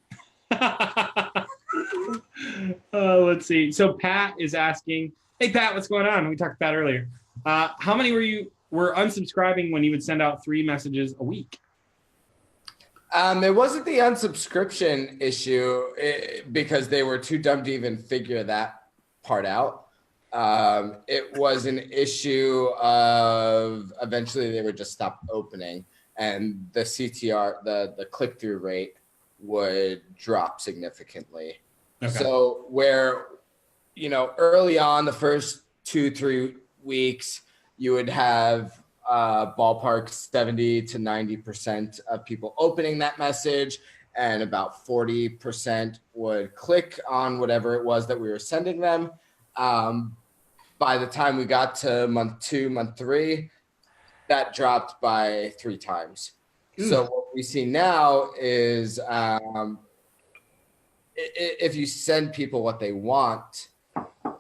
Let's see. So Pat is asking, hey Pat, what's going on? We talked about earlier. How many were unsubscribing when you would send out 3 messages a week? It wasn't the unsubscription issue because they were too dumb to even figure that part out. It was an issue of eventually they would just stop opening, and the CTR, the click-through rate would drop significantly. Okay. So where, early on, the first 2-3 weeks, you would have ballpark 70 to 90% of people opening that message, and about 40% would click on whatever it was that we were sending them. By the time we got to month 2, month 3, that dropped by 3 times. So what we see now is if you send people what they want,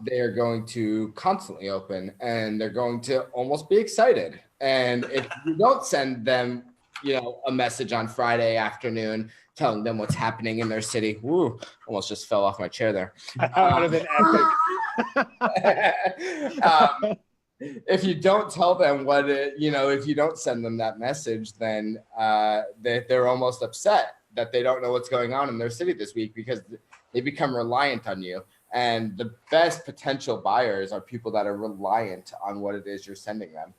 they're going to constantly open, and they're going to almost be excited. And if you don't send them, a message on Friday afternoon telling them what's happening in their city, woo, almost just fell off my chair there. That would have been epic. If you don't tell them if you don't send them that message, then they're almost upset that they don't know what's going on in their city this week because they become reliant on you. And the best potential buyers are people that are reliant on what it is you're sending them.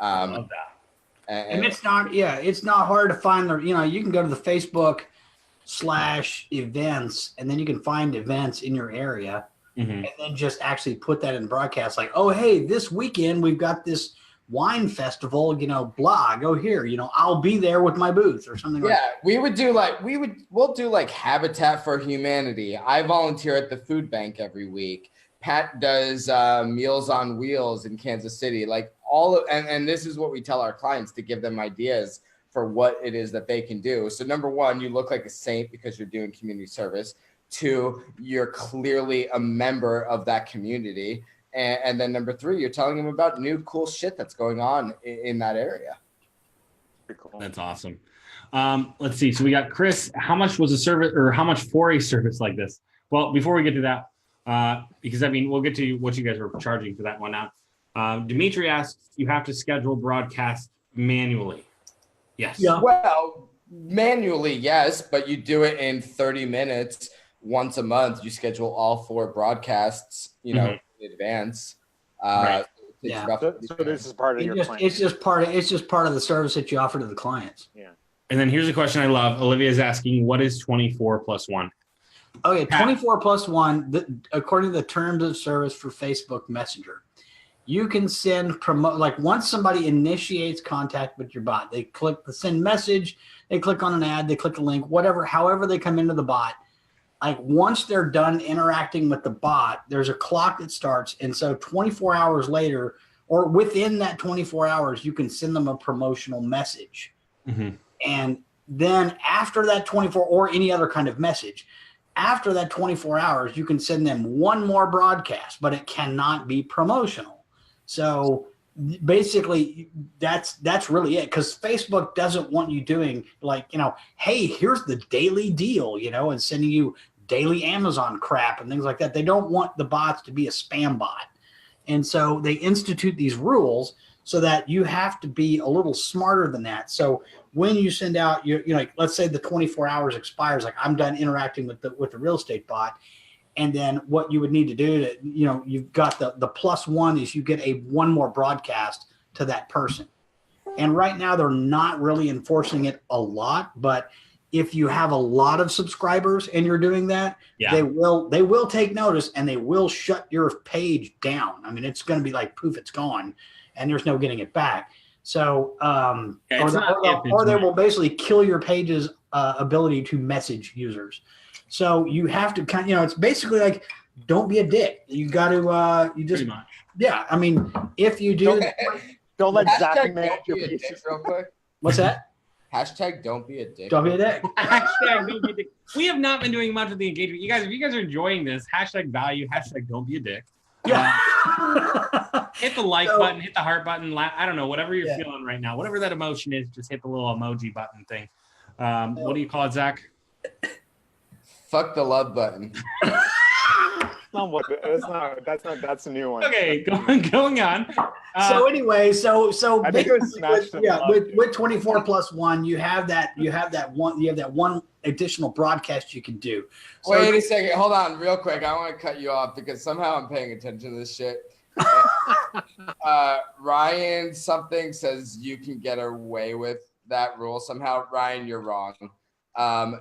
I love that. And it's not hard to find you can go to the Facebook/events, and then you can find events in your area. Mm-hmm. And then just actually put that in broadcast, like, oh, hey, this weekend we've got this wine festival, blah, go here, I'll be there with my booth or something like that. Yeah, we'll do like Habitat for Humanity. I volunteer at the food bank every week. Pat does Meals on Wheels in Kansas City. Like and this is what we tell our clients to give them ideas for what it is that they can do. So number 1, you look like a saint because you're doing community service. 2, you're clearly a member of that community. And then number 3, you're telling them about new cool shit that's going on in that area. Cool. That's awesome. Let's see. So we got Chris. How much was a service, or how much for a service like this? Well, before we get to that, because we'll get to what you guys were charging for that one now. Dimitri asks, you have to schedule broadcast manually. Yes. Yeah. Well, manually, yes, but you do it in 30 minutes. Once a month, you schedule all 4 broadcasts, in advance. Right. Yeah. So this is part of your plan. It's just part of the service that you offer to the clients. Yeah. And then here's a question I love. Olivia is asking, what is 24 plus 1? Okay, 24 plus 1, according to the terms of service for Facebook Messenger, you can send like once somebody initiates contact with your bot, they click the send message, they click on an ad, they click a link, whatever, however they come into the bot. Like once they're done interacting with the bot, there's a clock that starts. And so 24 hours later, or within that 24 hours, you can send them a promotional message. Mm-hmm. And then after that 24, or any other kind of message, after that 24 hours, you can send them one more broadcast, but it cannot be promotional. So basically that's really it, because Facebook doesn't want you doing like, hey, here's the daily deal, and sending you daily Amazon crap and things like that. They don't want the bots to be a spam bot. And so they institute these rules so that you have to be a little smarter than that. So when you send out like, let's say the 24 hours expires, like I'm done interacting with the real estate bot. And then what you would need to do to, you've got the +1 is you get one more broadcast to that person. And right now they're not really enforcing it a lot, but if you have a lot of subscribers and you're doing that, they will take notice and they will shut your page down. I mean, it's going to be like poof, it's gone and there's no getting it back. So, or they will basically kill your page's ability to message users. So you have to it's basically like, don't be a dick. You got to, you just, yeah. I mean, if you do, don't let Zach manage your pieces real quick. What's that? Hashtag don't be a dick. Don't be a dick. Hashtag don't be a dick. We have not been doing much of the engagement. You guys, if you guys are enjoying this, hashtag value, hashtag don't be a dick. Yeah. Hit the like button, hit the heart button. I don't know, whatever you're feeling right now, whatever that emotion is, just hit the little emoji button thing. What do you call it, Zach? Fuck the love button. That's a new one. Okay, going on. So anyway, so I think it was smashed. With 24 + 1, you have that one additional broadcast you can do. So, wait a second, hold on, real quick. I want to cut you off because somehow I'm paying attention to this shit. Ryan something says you can get away with that rule somehow. Ryan, you're wrong.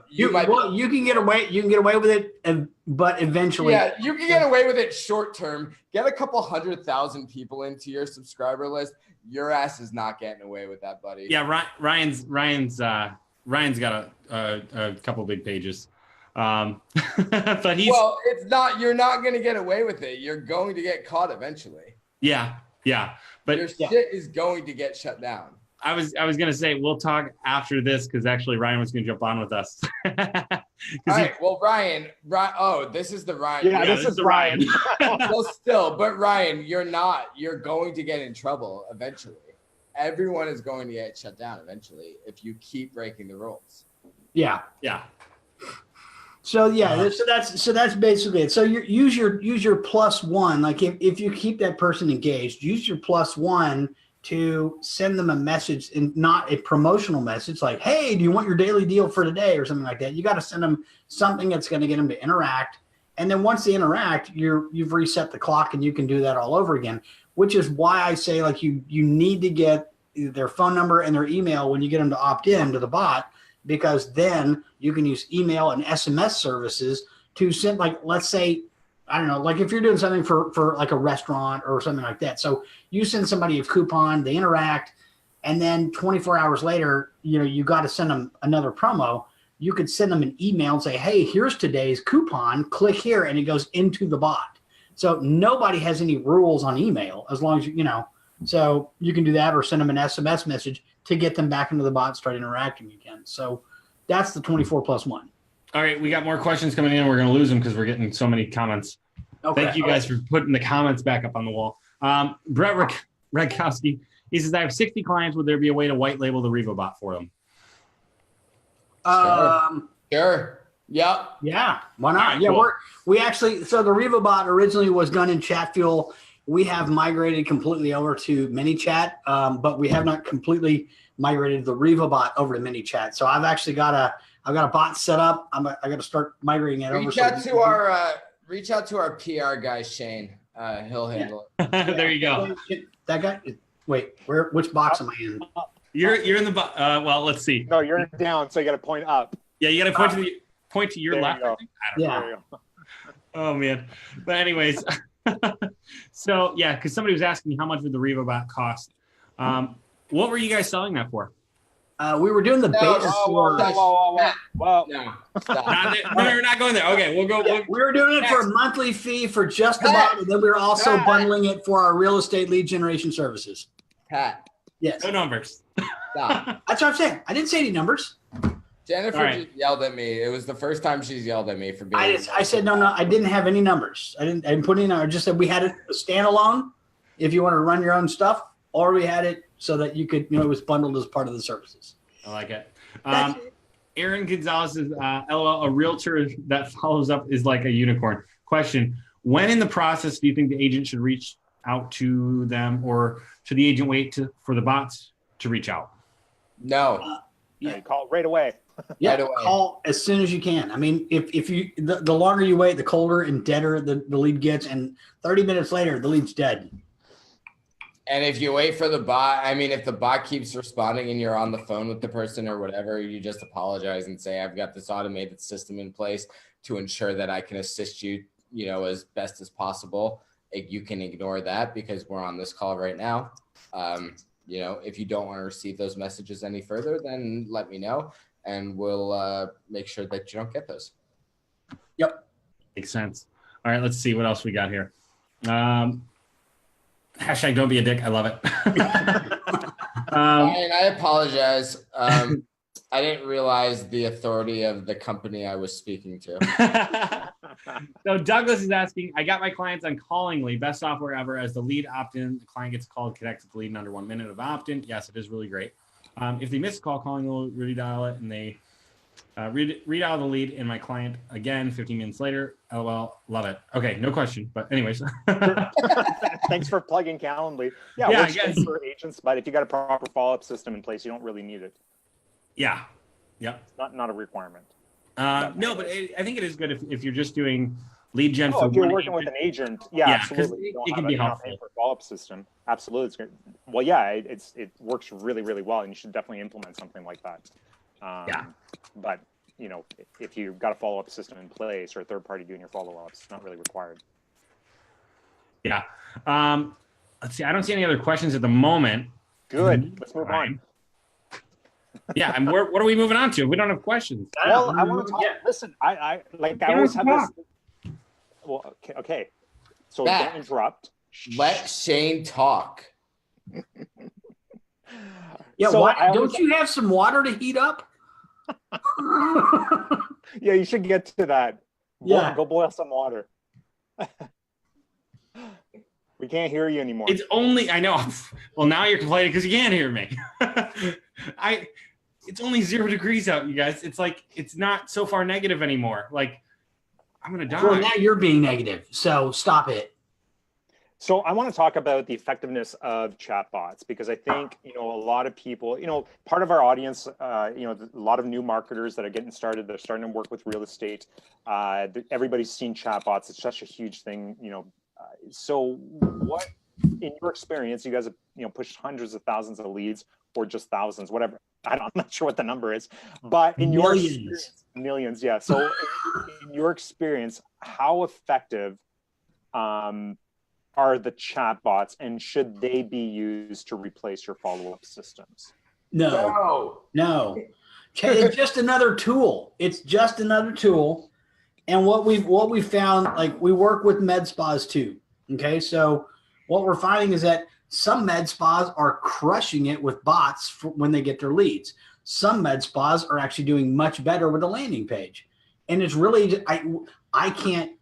You can get away with it, but eventually, you can get away with it short term. Get a couple 100,000 people into your subscriber list. Your ass is not getting away with that, buddy. Yeah, Ryan's got a couple big pages, but it's not. You're not going to get away with it. You're going to get caught eventually. Yeah, but your shit is going to get shut down. I was gonna say we'll talk after this because actually Ryan was gonna jump on with us. All right. Well, Ryan. Oh, this is the Ryan. Yeah, this is Ryan. Well, still, but Ryan, you're not. You're going to get in trouble eventually. Everyone is going to get shut down eventually if you keep breaking the rules. Yeah. So so that's basically it. So you use your +1. Like if you keep that person engaged, use your +1 to send them a message, and not a promotional message like, hey, do you want your daily deal for today or something like that. You got to send them something that's going to get them to interact. And then once they interact, you've reset the clock and you can do that all over again, which is why I say like you need to get their phone number and their email when you get them to opt in to the bot, because then you can use email and SMS services to send, like, let's say, I don't know, like if you're doing something for like a restaurant or something like that. So you send somebody a coupon, they interact, and then 24 hours later, you got to send them another promo. You could send them an email and say, hey, here's today's coupon, click here, and it goes into the bot. So nobody has any rules on email as long as so you can do that, or send them an SMS message to get them back into the bot and start interacting again. So that's the 24 + 1. All right, we got more questions coming in. We're going to lose them because we're getting so many comments. Okay. Thank you guys for putting the comments back up on the wall. Brett Redkowski, he says, I have 60 clients. Would there be a way to white label the REVA bot for them? Sure. Yeah. Yeah. Why not? Right, yeah. cool. We actually, so the REVA bot originally was done in Chatfuel. We have migrated completely over to manychat, but we have not completely migrated the REVA bot over to manychat. So I've actually got a bot set up. I got to start migrating it over. Reach out to our PR guy, Shane. He'll handle it. There you go. That guy. Wait, which box am I in? You're in the box. Well, let's see. No, you're down, so you got to point up. Yeah, you got to point to your left. You I don't know. Oh man. But anyways, So yeah, because somebody was asking how much would the REVA bot cost. What were you guys selling that for? We were doing the beta for. Whoa. No, stop. No, you're not going there. Okay, we'll go. Yeah, we were doing it for a monthly fee for just the bot, and then we were also bundling it for our real estate lead generation services. Pat, Yes, No numbers. stop. that's what I'm saying. I didn't say any numbers. Jennifer All right. just yelled at me. It was the first time she's yelled at me for being. I said no. I didn't have any numbers. I didn't put in. I just said we had it standalone if you want to run your own stuff, or we had it so that you could, it was bundled as part of the services. I like it. That's it. Aaron Gonzalez says, LOL, a realtor that follows up is like a unicorn. Question, when in the process do you think the agent should reach out to them, or should the agent wait for the bots to reach out? No. Yeah, call right away. Yeah, Right away. call as soon as you can. I mean, if you the longer you wait, the colder and deader the lead gets, and 30 minutes later, the lead's dead. And if you wait for the bot, I mean, if the bot keeps responding and you're on the phone with the person or whatever, you just apologize and say, I've got this automated system in place to ensure that I can assist you, as best as possible. You can ignore that because we're on this call right now. If you don't want to receive those messages any further, then let me know and we'll make sure that you don't get those. Yep. Makes sense. All right, let's see what else we got here. Hashtag don't be a dick. I love it. Ryan, I apologize. I didn't realize the authority of the company I was speaking to. So Douglas is asking, I got my clients on Callingly, best software ever. As the lead opt-in, the client gets called, connects to the lead in under 1 minute of opt-in. Yes, it is really great. If they miss a call, Callingly will redial it, and they redial the lead, and my client again 15 minutes later. LOL, love it. Okay, no question, but anyways. Thanks for plugging Calendly. Yeah, Yeah, I works guess. great for agents, but if you got a proper follow-up system in place, you don't really need it. Yeah. Yep. Not a requirement. No, but I think it is good if you're just doing lead gen Oh, for if you're one working with agent. an agent, Yeah, 'cause absolutely. it can be you're not helpful. paying for a follow-up system. Absolutely, it's good. Well, yeah, it works really, really well, and you should definitely implement something like that. Yeah. But if you've got a follow-up system in place or a third party doing your follow-ups, it's not really required. Yeah. Let's see. I don't see any other questions at the moment. Good. Let's move on. Yeah, and what are we moving on to? We don't have questions. Well, I want to talk. Yeah. Listen, I always have this. Well, okay. So Matt. don't interrupt. Let Shane talk. Yeah, So why I don't always- you have some water to heat up? Yeah, you should get to that. Yeah. Go boil some water. We can't hear you anymore. It's only, I know. Well, now you're complaining because you can't hear me. It's only 0 degrees out, you guys. It's like, it's not so far negative anymore. Like, I'm going to die. Well, now you're being negative, so stop it. So I want to talk about the effectiveness of chatbots, because I think, a lot of people, part of our audience, a lot of new marketers that are getting started, they're starting to work with real estate. Everybody's seen chatbots. It's such a huge thing, So what, in your experience, you guys have, pushed hundreds of thousands of leads, or just thousands, whatever. I'm not sure what the number is, but in your experience, millions. Yeah. So in your experience, how effective, are the chatbots, and should they be used to replace your follow-up systems? No. It's just another tool. It's just another tool. And what we found, like, we work with med spas too. Okay, so what we're finding is that some med spas are crushing it with bots when they get their leads. Some med spas are actually doing much better with a landing page. And it's really, I can't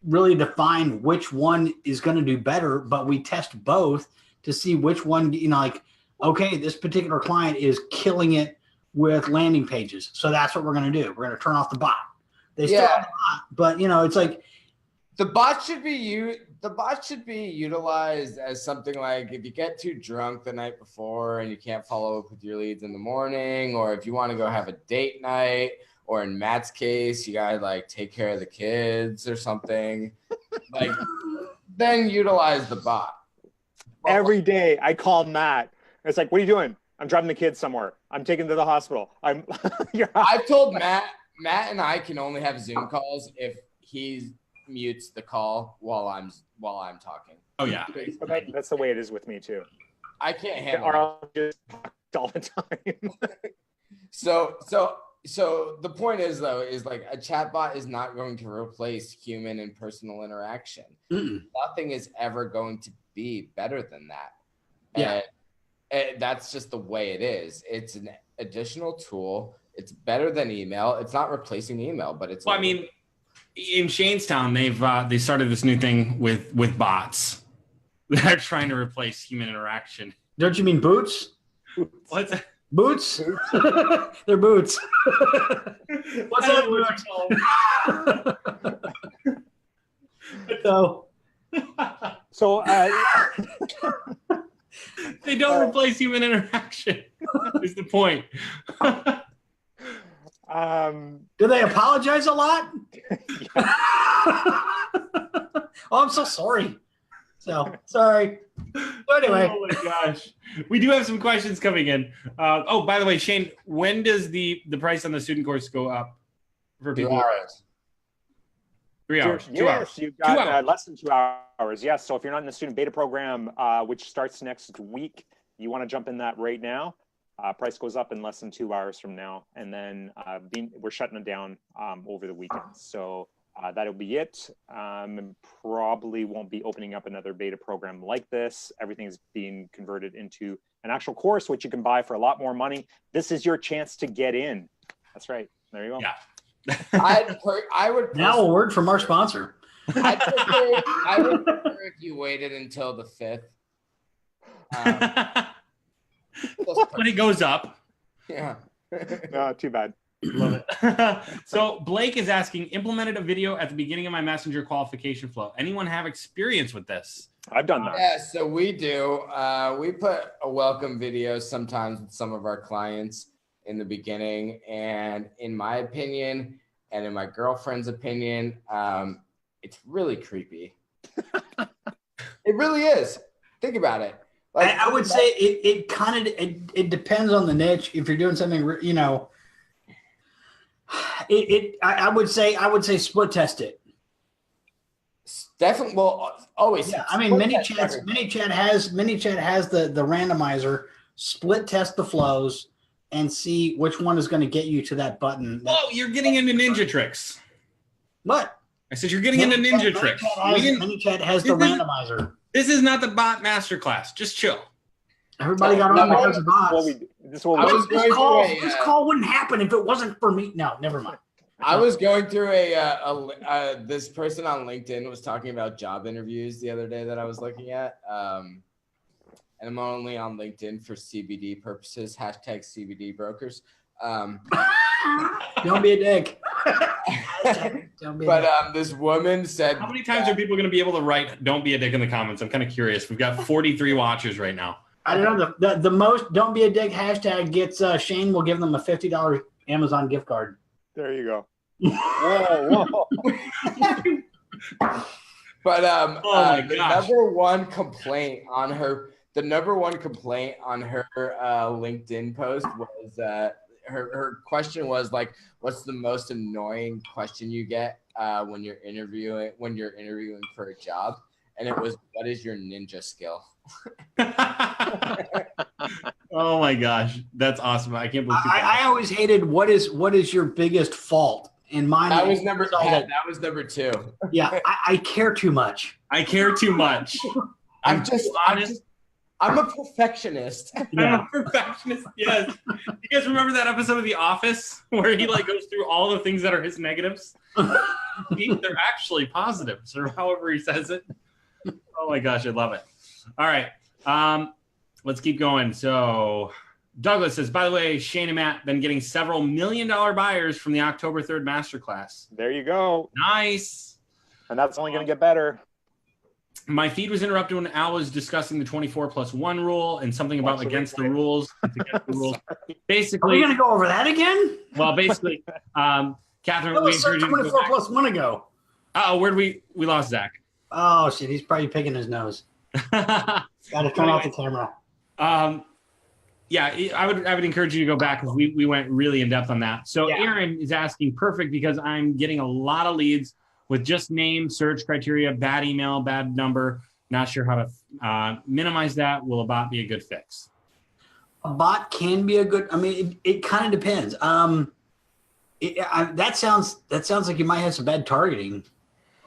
really define which one is going to do better, but we test both to see which one, okay, this particular client is killing it with landing pages. So that's what we're going to do. We're going to turn off the bot. They still have the bot, but it's like The bot should be utilized as something like, if you get too drunk the night before and you can't follow up with your leads in the morning, or if you want to go have a date night, or in Matt's case, you gotta take care of the kids or something, then utilize the bot. Every day I call Matt. It's like, what are you doing? I'm driving the kids somewhere. I'm taking them to the hospital. I've told Matt and I can only have Zoom calls if mutes the call while I'm talking. Oh yeah. That's the way it is with me too. I can't handle Or it. I'll just talk all the time. So the point is though, is like a chatbot is not going to replace human and personal interaction. Nothing is ever going to be better than that. Yeah. And that's just the way it is. It's an additional tool. It's better than email. It's not replacing email, but it's. Well, I mean, in Shanestown, they started this new thing with bots. They're trying to replace human interaction. Don't you mean boots? What's that? Boots? They're boots. What's up, boots? So they don't replace human interaction. Is the point? Do they apologize a lot? Oh, I'm so sorry. So sorry. So anyway. Oh my gosh. We do have some questions coming in. Oh, by the way, Shane, when does the price on the student course go up for people? 2 hours. 3 hours. Yes, 2 hours. you've got 2 hours. less than 2 hours. Yes. So if you're not in the student beta program, which starts next week, you want to jump in that right now. Price goes up in less than 2 hours from now, and then we're shutting it down over the weekend. So that'll be it. Probably won't be opening up another beta program like this. Everything is being converted into an actual course, which you can buy for a lot more money. This is your chance to get in. That's right. There you go. Yeah. I would Now a word from our sponsor. I would prefer if you waited until the 5th. When it goes up. Yeah. No, too bad. Love it. So Blake is asking, implemented a video at the beginning of my messenger qualification flow. Anyone have experience with this? I've done that. Yeah, so we do. We put a welcome video sometimes with some of our clients in the beginning. And in my opinion, and in my girlfriend's opinion, it's really creepy. It really is. Think about it. Like, I would say it kind of it depends on the niche. If you're doing something, you know, I would say split test it. Definitely. Well, always. Yeah, I mean, manychat has the randomizer. Split test the flows and see which one is going to get you to that button. Oh, you're getting into ninja tricks. What? I said you're getting into ninja tricks. Manychat has the randomizer. This is not the bot masterclass. Just chill. Everybody got on because of bots. This call wouldn't happen if it wasn't for me. No, never mind. I was going through this person on LinkedIn was talking about job interviews the other day that I was looking at. And I'm only on LinkedIn for CBD purposes, hashtag CBD brokers. Don't be a dick. This woman said, how many times are people going to be able to write "Don't be a dick" in the comments? I'm kind of curious. We've got 43 watchers right now. I don't know. The most "Don't be a dick" hashtag gets Shane will give them a $50 Amazon gift card. There you go. Whoa. But oh my the gosh. number one complaint on her LinkedIn post was her question was like, what's the most annoying question you get when you're interviewing for a job? And it was, what is your ninja skill? Oh my gosh, that's awesome! I can't believe I always hated what is your biggest fault. In mine, that was number 2. Yeah, I care too much. I care too much. I'm a perfectionist. I'm a perfectionist. Yes. You guys remember that episode of The Office where he like goes through all the things that are his negatives? They're actually positives, or however he says it. Oh my gosh, I love it. All right. Let's keep going. So Douglas says, by the way, Shane and Matt been getting several $1 million buyers from the October 3rd masterclass. There you go. Nice. And that's only going to get better. My feed was interrupted when Al was discussing the 24+1 rule and something about against the rules. It's against the rules. Basically, are we going to go over that again? Well, basically, Catherine, we encouraged you 24+1 ago. Oh, where'd we lost Zach? Oh shit, he's probably picking his nose. Got to turn off the camera. Yeah, I would encourage you to go back because we went really in depth on that. So yeah. Aaron is asking, perfect, because I'm getting a lot of leads with just name, search criteria, bad email, bad number. Not sure how to minimize that. Will a bot be a good fix? A bot can be a good. I mean, it kind of depends. That sounds like you might have some bad targeting,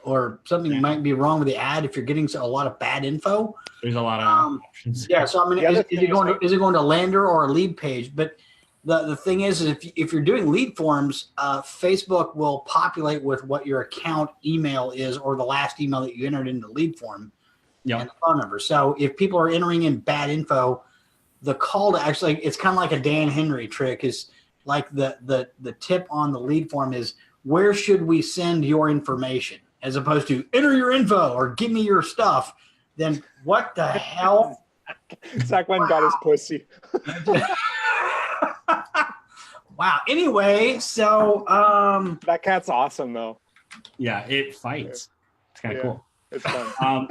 or something might be wrong with the ad if you're getting a lot of bad info. There's a lot of options. Yeah. So I mean, is it going to lander or a lead page? But the thing is if you're doing lead forms, Facebook will populate with what your account email is or the last email that you entered in the lead form. Yep. And the phone number. So if people are entering in bad info, the call to actually, it's kind of like a Dan Henry trick, is like the tip on the lead form is, where should we send your information, as opposed to enter your info or give me your stuff. Then what the hell? Zach went and got his pussy. Wow. Anyway, so that cat's awesome though. Yeah, it fights. It's kind of cool. It's fun.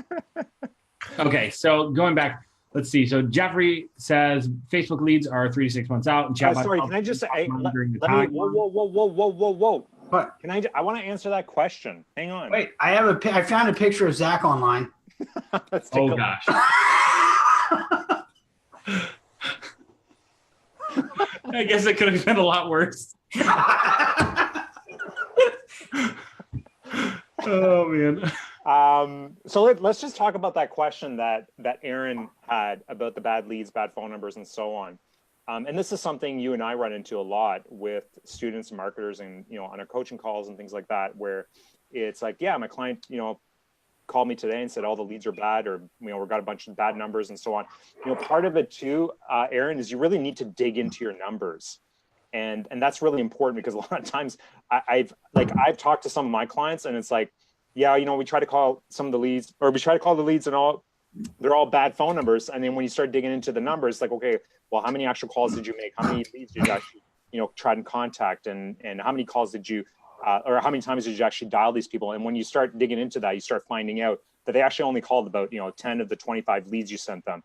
Okay, so going back, let's see. So Jeffrey says Facebook leads are 3 to 6 months out. And sorry, can I just say, whoa. What? I want to answer that question. Hang on. Wait, I found a picture of Zach online. Oh gosh. I guess it could have been a lot worse. Oh man. So let's just talk about that question that Aaron had about the bad leads, bad phone numbers, and so on. And this is something you and I run into a lot with students and marketers, and on our coaching calls and things like that, where it's like, yeah, my client, called me today and said all the leads are bad, or we got a bunch of bad numbers and so on. Part of it too, Aaron, is you really need to dig into your numbers. And that's really important, because a lot of times I've talked to some of my clients, and it's like, yeah, we try to call some of the leads, or we try to call the leads, and they're all bad phone numbers. And then when you start digging into the numbers, like, okay, well, how many actual calls did you make? How many leads did you actually, try and contact? And how many calls did you, or how many times did you actually dial these people? And when you start digging into that, you start finding out that they actually only called about, 10 of the 25 leads you sent them.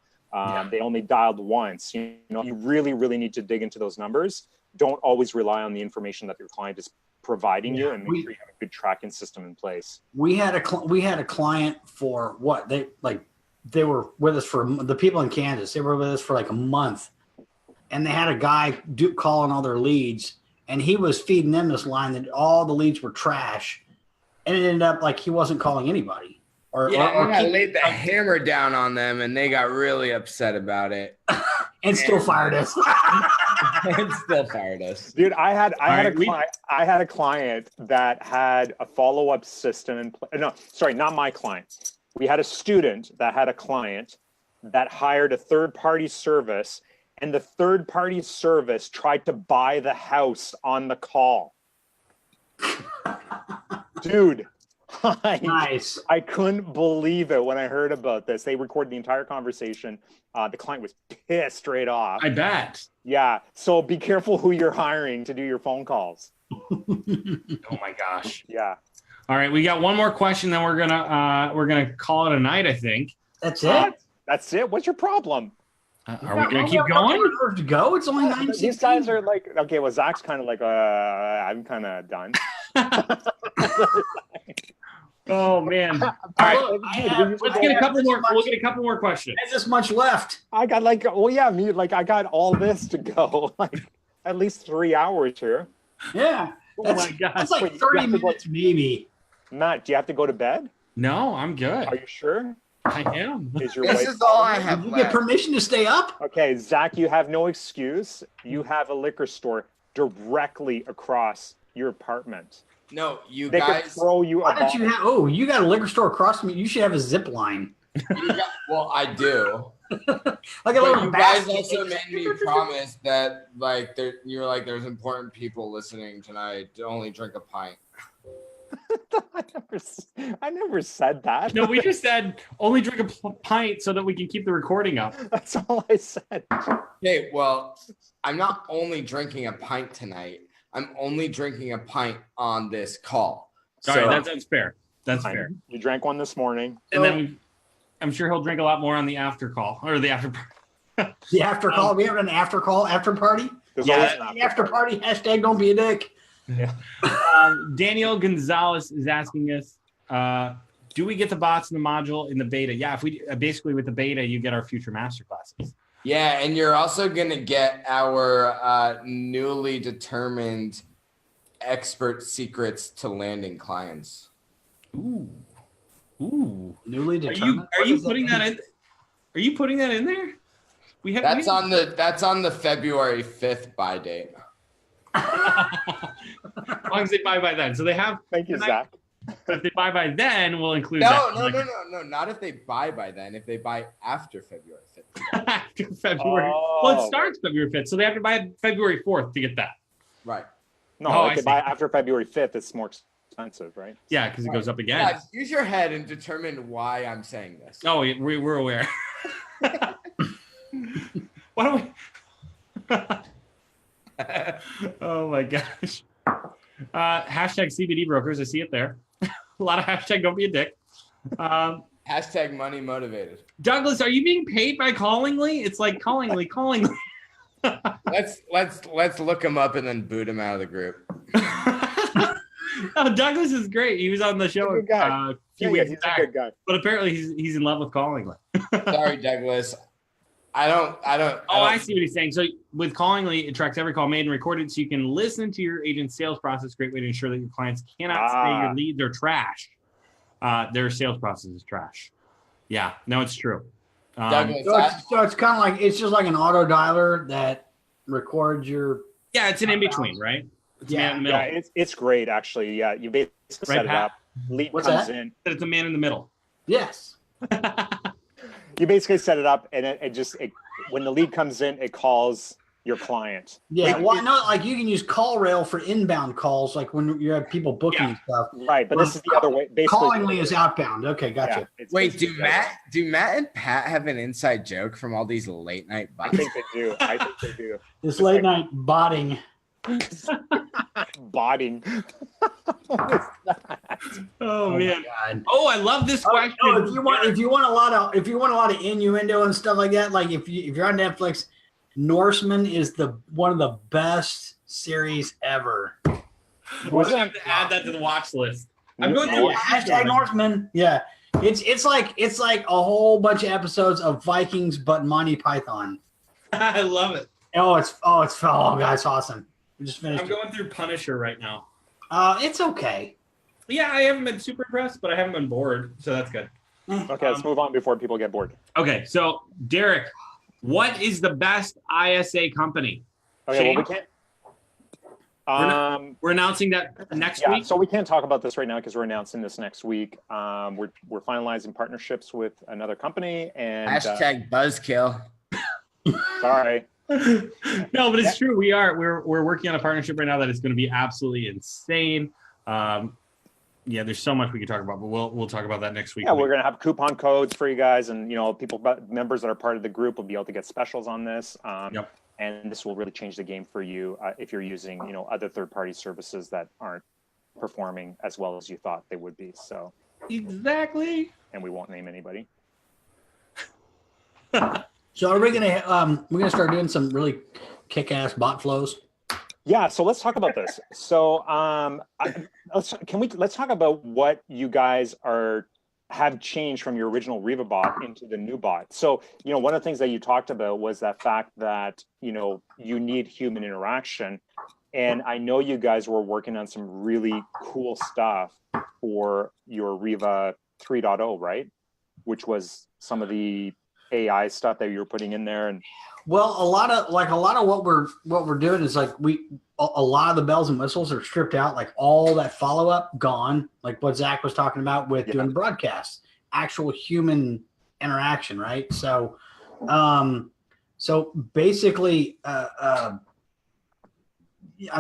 They only dialed once. You really, really need to dig into those numbers. Don't always rely on the information that your client is providing you, and make sure you have a good tracking system in place. We had a client for what they were with us for, the people in Kansas. They were with us for like a month, and they had a guy calling all their leads, and he was feeding them this line that all the leads were trash, and it ended up like he wasn't calling anybody. I laid the hammer down on them, and they got really upset about it, and still fired us. Dude, I had a client that had a follow-up system in place. No, sorry, not my client. We had a student that had a client that hired a third-party service, and the third-party service tried to buy the house on the call. Dude. Nice. I couldn't believe it when I heard about this. They recorded the entire conversation. The client was pissed straight off. I bet. Yeah. So be careful who you're hiring to do your phone calls. Oh my gosh. Yeah. All right, we got one more question, then we're gonna call it a night, I think. That's it. That's it. What's your problem? Are we gonna keep going? To go. It's only 9:16. These guys are like, okay. Well, Zach's kind of like, I'm kind of done. Oh man! All right, let's get a couple more. We'll get a couple more questions. There's this much left. I got like, I got all this to go. Like at least 3 hours here. Yeah. Oh my God! That's like 30 minutes, maybe. Matt, do you have to go to bed? No, I'm good. Are you sure? I am. Is your This wife is all I have Did you left. get permission to stay up? Okay, Zach, you have no excuse. You have a liquor store directly across your apartment. No, you They could guys. throw you a Why don't you bottle. have? Oh, you got a liquor store across from you. You should have a zip line, Well, I do. like a But little you guys basket. also made me promise that, like, you're like, there's important people listening tonight to only drink a pint. I never said that. No, we just said only drink a pint so that we can keep the recording up. That's all I said. Okay, well, I'm not only drinking a pint tonight. I'm only drinking a pint on this call. All right, that's fair. That's fair. You drank one this morning. And then I'm sure he'll drink a lot more on the after call or the after. The after call. We have an after call, after party. There's Yeah, always an The after party. Hashtag don't be a dick. Yeah. Daniel Gonzalez is asking us, do we get the bots in the module in the beta? Yeah, if we basically with the beta, you get our future masterclasses. Yeah, and you're also going to get our newly determined expert secrets to landing clients. Ooh. Newly Are determined. you putting that in? Are you putting that in there? That's on the February 5th buy date. As long as they buy by then. So they have. Thank you, Zach. If they buy by then, we'll include that. No, not if they buy by then. If they buy after February 5th. After February. Well, it starts February 5th, so they have to buy February 4th to get that. Right. No, if they buy after February 5th, it's more expensive, right? Yeah, because it goes up again. Yeah, use your head and determine why I'm saying this. Oh, we're aware. Why don't we? Oh my gosh. Hashtag CBD brokers. I see it there. A lot of hashtag don't be a dick. Hashtag money motivated. Douglas, are you being paid by Callingly? It's like Callingly. Let's look him up and then boot him out of the group. Oh, Douglas is great. He was on the show a few weeks back. A good guy. But apparently he's in love with Callingly. Sorry, Douglas. I don't. I see what he's saying. So with Callingly, it tracks every call made and recorded, so you can listen to your agent's sales process. Great way to ensure that your clients cannot say your leads are trash. Their sales process is trash. Yeah, no, it's true. Douglas, So it's kind of like it's just like an auto dialer that records your. Yeah, it's an in between, right? It's a man in the middle. Yeah, it's great actually. Yeah, you basically set it up. Lead comes in. It's a man in the middle. Yes. You basically set it up, and it just when the lead comes in, it calls your client. Yeah, well, no, like you can use CallRail for inbound calls, like when you have people booking stuff. Right, but this is the other way. Basically, Callingly is outbound. Okay, gotcha. Yeah, wait, do Matt and Pat have an inside joke from all these late night bots? I think they do. This late night botting. Botting. Oh man. God. Oh, I love this question. Oh, if you want a lot of innuendo and stuff like that, like if you're on Netflix, Norseman is one of the best series ever. We're gonna have to add that to the watch list. I'm going to hashtag Norseman. Yeah, it's like a whole bunch of episodes of Vikings, but Monty Python. I love it. Oh God, it's awesome. We just finished. I'm going through Punisher right now. It's okay. Yeah, I haven't been super impressed, but I haven't been bored, so that's good. Okay, let's move on before people get bored. Okay, so Derek, what is the best ISA company? Okay, Shane? well we can't. We're announcing that next week. So we can't talk about this right now because we're announcing this next week. We're finalizing partnerships with another company and Hashtag buzzkill. Sorry. No, but it's true. We're working on a partnership right now that is going to be absolutely insane. Yeah, there's so much we could talk about, but we'll talk about that next week. Yeah, we're gonna have coupon codes for you guys, and members that are part of the group will be able to get specials on this. Yep. And this will really change the game for you if you're using other third-party services that aren't performing as well as you thought they would be. So exactly. And we won't name anybody. So are we gonna start doing some really kick-ass bot flows? Yeah, so let's talk about this. So let's talk about what you guys have changed from your original REVA bot into the new bot. So, one of the things that you talked about was that fact that, you need human interaction. And I know you guys were working on some really cool stuff for your REVA 3.0, right? Which was some of the AI stuff that you were putting in there. And well, a lot of what we're doing is like a lot of the bells and whistles are stripped out, like all that follow-up gone, like what Zach was talking about with doing broadcasts, actual human interaction, right? So basically I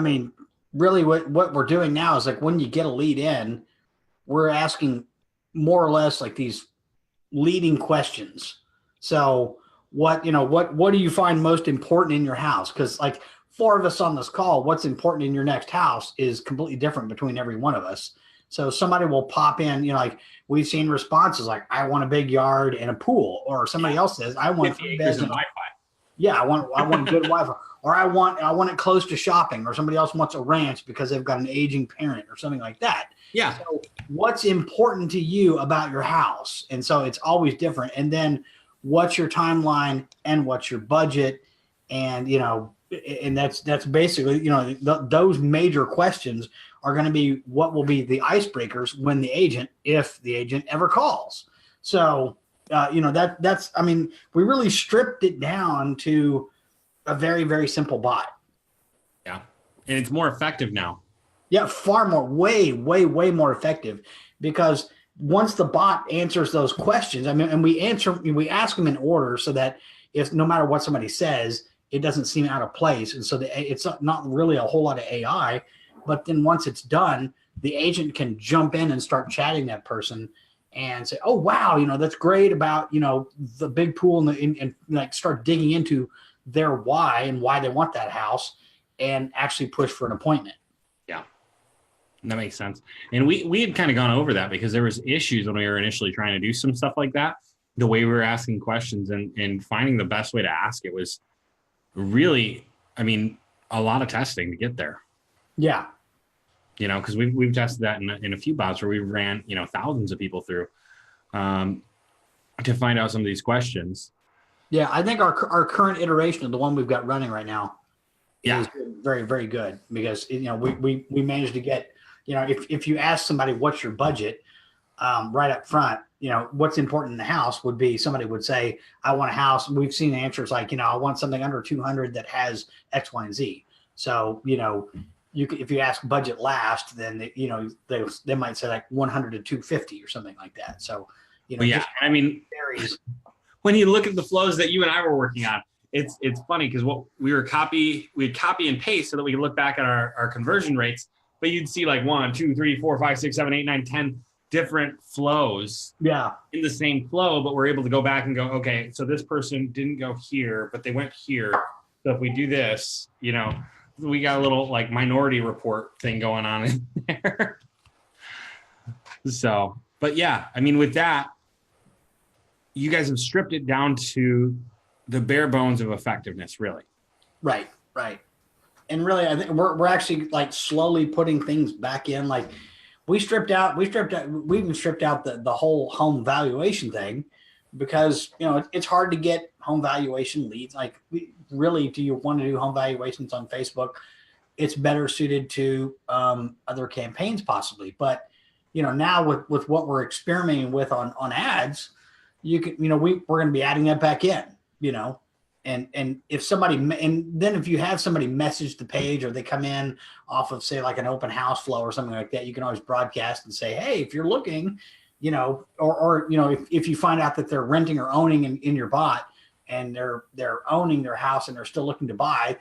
mean, really what we're doing now is like when you get a lead in, we're asking more or less like these leading questions. So what do you find most important in your house? Because like 4 of us on this call, what's important in your next house is completely different between every one of us. So somebody will pop in, like we've seen responses like, I want a big yard and a pool, or somebody else says, I want 3 beds and Wi-Fi. Yeah, I want good Wi-Fi. or I want it close to shopping, or somebody else wants a ranch because they've got an aging parent or something like that. Yeah. So what's important to you about your house? And so it's always different. And then what's your timeline and what's your budget? And, and that's basically, those major questions are going to be what will be the icebreakers when if the agent ever calls. So, we really stripped it down to a very, very simple bot. Yeah. And it's more effective now. Yeah, far more, way, way, way more effective, because once the bot answers those questions, and we ask them in order so that if no matter what somebody says, it doesn't seem out of place. And so it's not really a whole lot of AI, but then once it's done, the agent can jump in and start chatting that person and say, oh, wow, that's great about, the big pool and like start digging into their why and why they want that house and actually push for an appointment. Yeah. That makes sense. And we had kind of gone over that because there was issues when we were initially trying to do some stuff like that. The way we were asking questions and finding the best way to ask it was really, a lot of testing to get there. Yeah. Because we've tested that in a few bots where we ran, thousands of people through to find out some of these questions. Yeah, I think our current iteration of the one we've got running right now is very, very good, because we managed to get, if you ask somebody what's your budget, right up front, what's important in the house would be, somebody would say, I want a house. We've seen answers like, I want something under 200 that has X, Y, and Z. So, if you ask budget last, then they might say like 100 to 250 or something like that. So, varies. When you look at the flows that you and I were working on, it's funny because what we'd copy and paste so that we could look back at our conversion rates, but you'd see like 1, 2, 3, 4, 5, 6, 7, 8, 9, 10 different flows in the same flow, but we're able to go back and go, okay, so this person didn't go here, but they went here. So if we do this, we got a little like minority report thing going on in there. So, but yeah, with that, you guys have stripped it down to the bare bones of effectiveness, really. Right. And really, I think we're actually like slowly putting things back in. Like we even stripped out the whole home valuation thing, because, it's hard to get home valuation leads. Like, really, do you want to do home valuations on Facebook? It's better suited to other campaigns possibly. But, now with what we're experimenting with on ads, you can, we're going to be adding that back in, and if you have somebody message the page, or they come in off of, say, like an open house flow or something like that, you can always broadcast and say, hey, if you're looking, if you find out that they're renting or owning in your bot, and they're owning their house and they're still looking to buy,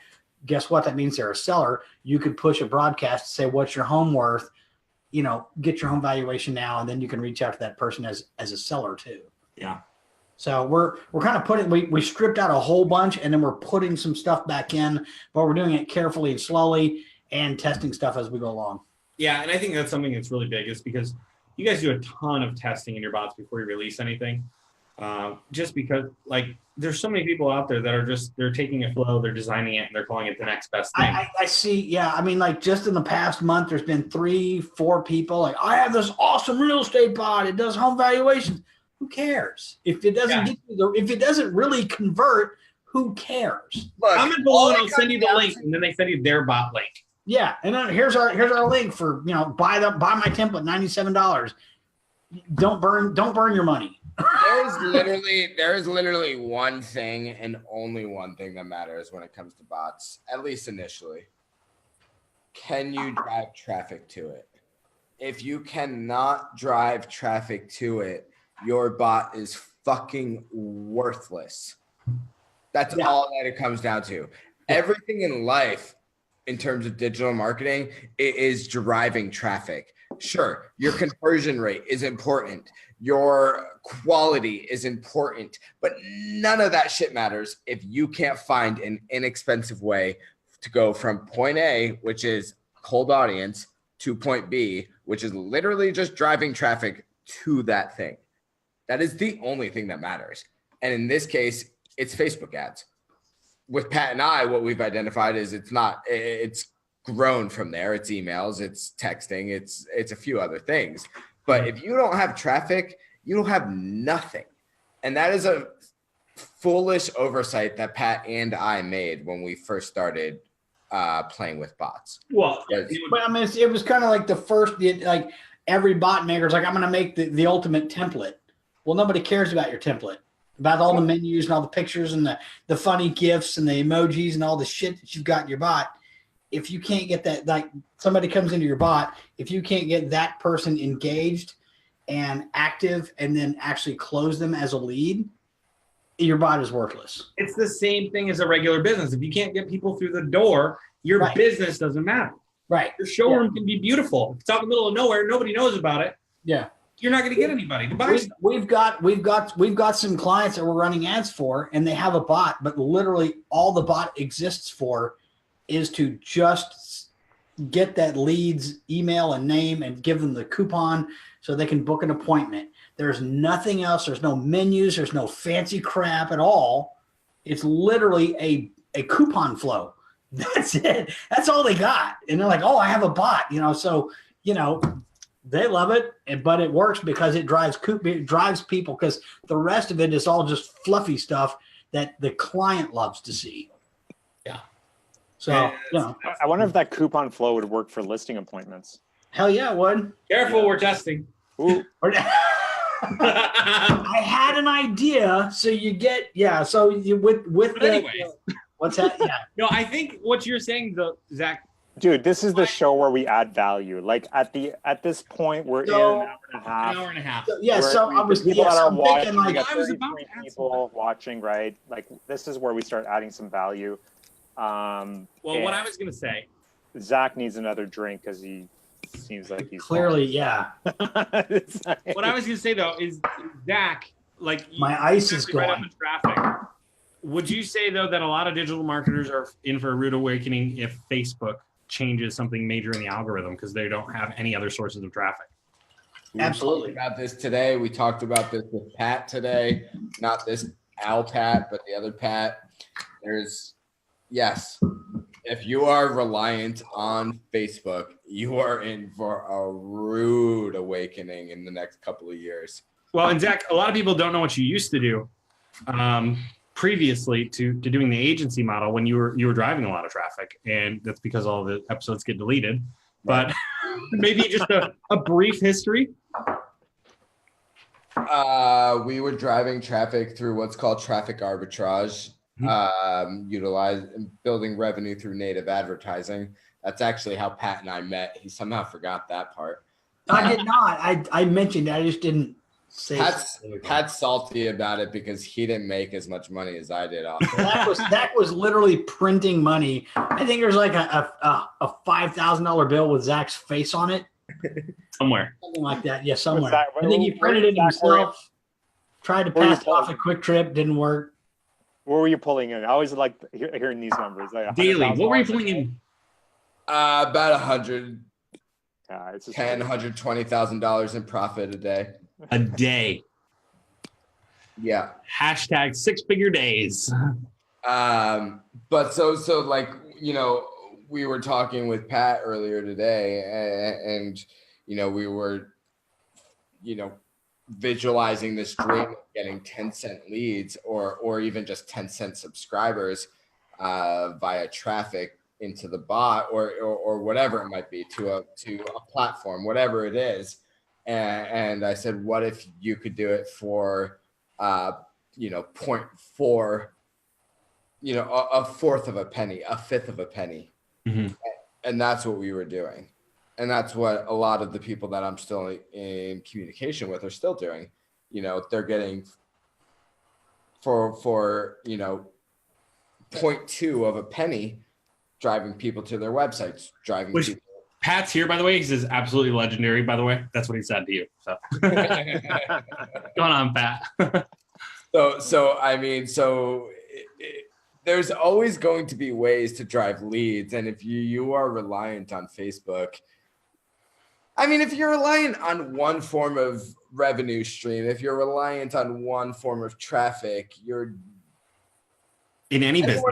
guess what? That means they're a seller. You could push a broadcast to say, what's your home worth? Get your home valuation now, and then you can reach out to that person as a seller too. Yeah. So we're kind of we stripped out a whole bunch, and then we're putting some stuff back in, but we're doing it carefully and slowly and testing stuff as we go along. Yeah. And I think that's something that's really big, is because you guys do a ton of testing in your bots before you release anything. Just because there's so many people out there that are they're taking a flow, they're designing it, and they're calling it the next best thing. I see. Yeah. Just in the past month, there's been 3-4 people like, I have this awesome real estate bot. It does home valuations. Who cares? If it doesn't if it doesn't really convert, who cares? Look, comment below and I'll send you the link, and then they send you their bot link. Yeah, and then here's our link for buy my template, $97. Don't burn your money. There is literally one thing and only one thing that matters when it comes to bots, at least initially. Can you drive traffic to it? If you cannot drive traffic to it, your bot is fucking worthless. That's all that it comes down to. Everything in life, in terms of digital marketing, it is driving traffic. Sure, your conversion rate is important. Your quality is important, but none of that shit matters if you can't find an inexpensive way to go from point A, which is cold audience, to point B, which is literally just driving traffic to that thing. That is the only thing that matters. And in this case, it's Facebook ads. with Pat and I, what we've identified is it's grown from there. It's emails, it's texting, it's a few other things. But if you don't have traffic, you don't have nothing. And that is a foolish oversight that Pat and I made when we first started playing with bots. Well, but I mean, it was kind of like the first, like every bot maker's like, I'm going to make the ultimate template. Well, nobody cares about your template, about all the menus and all the pictures and the funny GIFs and the emojis and all the shit that you've got in your bot. If you can't get that, like somebody comes into your bot, if you can't get that person engaged and active and then actually close them as a lead, your bot is worthless. It's the same thing as a regular business. If you can't get people through the door, your business doesn't matter. Right. Your showroom can be beautiful. If it's out in the middle of nowhere, nobody knows about it. Yeah. You're not going to get anybody to buy stuff. We've got some clients that we're running ads for, and they have a bot, but literally all the bot exists for is to just get that lead's email and name and give them the coupon so they can book an appointment. There's nothing else. There's no menus. There's no fancy crap at all. It's literally a coupon flow. That's it. That's all they got. And they're like, oh, I have a bot, so, they love it, but it works because it drives people, because the rest of it is all just fluffy stuff that the client loves to see. Yeah. So, I wonder if that coupon flow would work for listing appointments. Hell yeah, it would. Careful, we're testing. I had an idea. So you get, so you with the, anyway. What's that? Yeah. No, I think what you're saying, though, Zach. Dude, this is the show where we add value. Like at this point, we're in an hour and a half. An hour and a half. So, yeah, so I was people that are watching. thinking, We got I was 33 about to add people watching, right? Like this is where we start adding some value. Well, what I was gonna say, Zach needs another drink because he seems like he's clearly, yeah. what I was gonna say though is Zach, like my ice is right going. on the traffic. Would you say though that a lot of digital marketers are in for a rude awakening if Facebook changes something major in the algorithm because they don't have any other sources of traffic? Absolutely. We talked about this today. We talked about this with Pat today, not this Al Pat, but the other Pat. Yes, if you are reliant on Facebook, you are in for a rude awakening in the next couple of years. Well, and Zach, a lot of people don't know what you used to do previously to doing the agency model when you were driving a lot of traffic, and that's because all the episodes get deleted. But maybe just a brief history. We were driving traffic through what's called traffic arbitrage, building revenue through native advertising. That's actually how Pat and I met. He somehow forgot that part. I did not. I mentioned it. I just didn't say Pat's salty about it because he didn't make as much money as I did off it. that was literally printing money. I think there's like a $5,000 bill with Zach's face on it. Somewhere. Something like that. Yeah, somewhere. I think he printed it himself. Tried to pass it off a quick trip, didn't work. What were you pulling in? I always like hearing these numbers. Like daily. What were you pulling in? About $110,000, it's just $120,000 in profit a day. A day. Yeah. Hashtag 6-figure days. But so like, we were talking with Pat earlier today and we were, visualizing this dream of getting 10-cent leads or even just 10-cent subscribers via traffic into the bot or whatever it might be to a platform, whatever it is. And I said, what if you could do it for, 0.4, a fourth of a penny, a fifth of a penny. Mm-hmm. And that's what we were doing. And that's what a lot of the people that I'm still in communication with are still doing. They're getting for 0.2 of a penny, driving people to their websites, people. Pat's here, by the way. He says absolutely legendary, by the way. That's what he said to you. So going on, Pat. There's always going to be ways to drive leads. And if you are reliant on Facebook, if you're reliant on one form of revenue stream, if you're reliant on one form of traffic, you're in any business.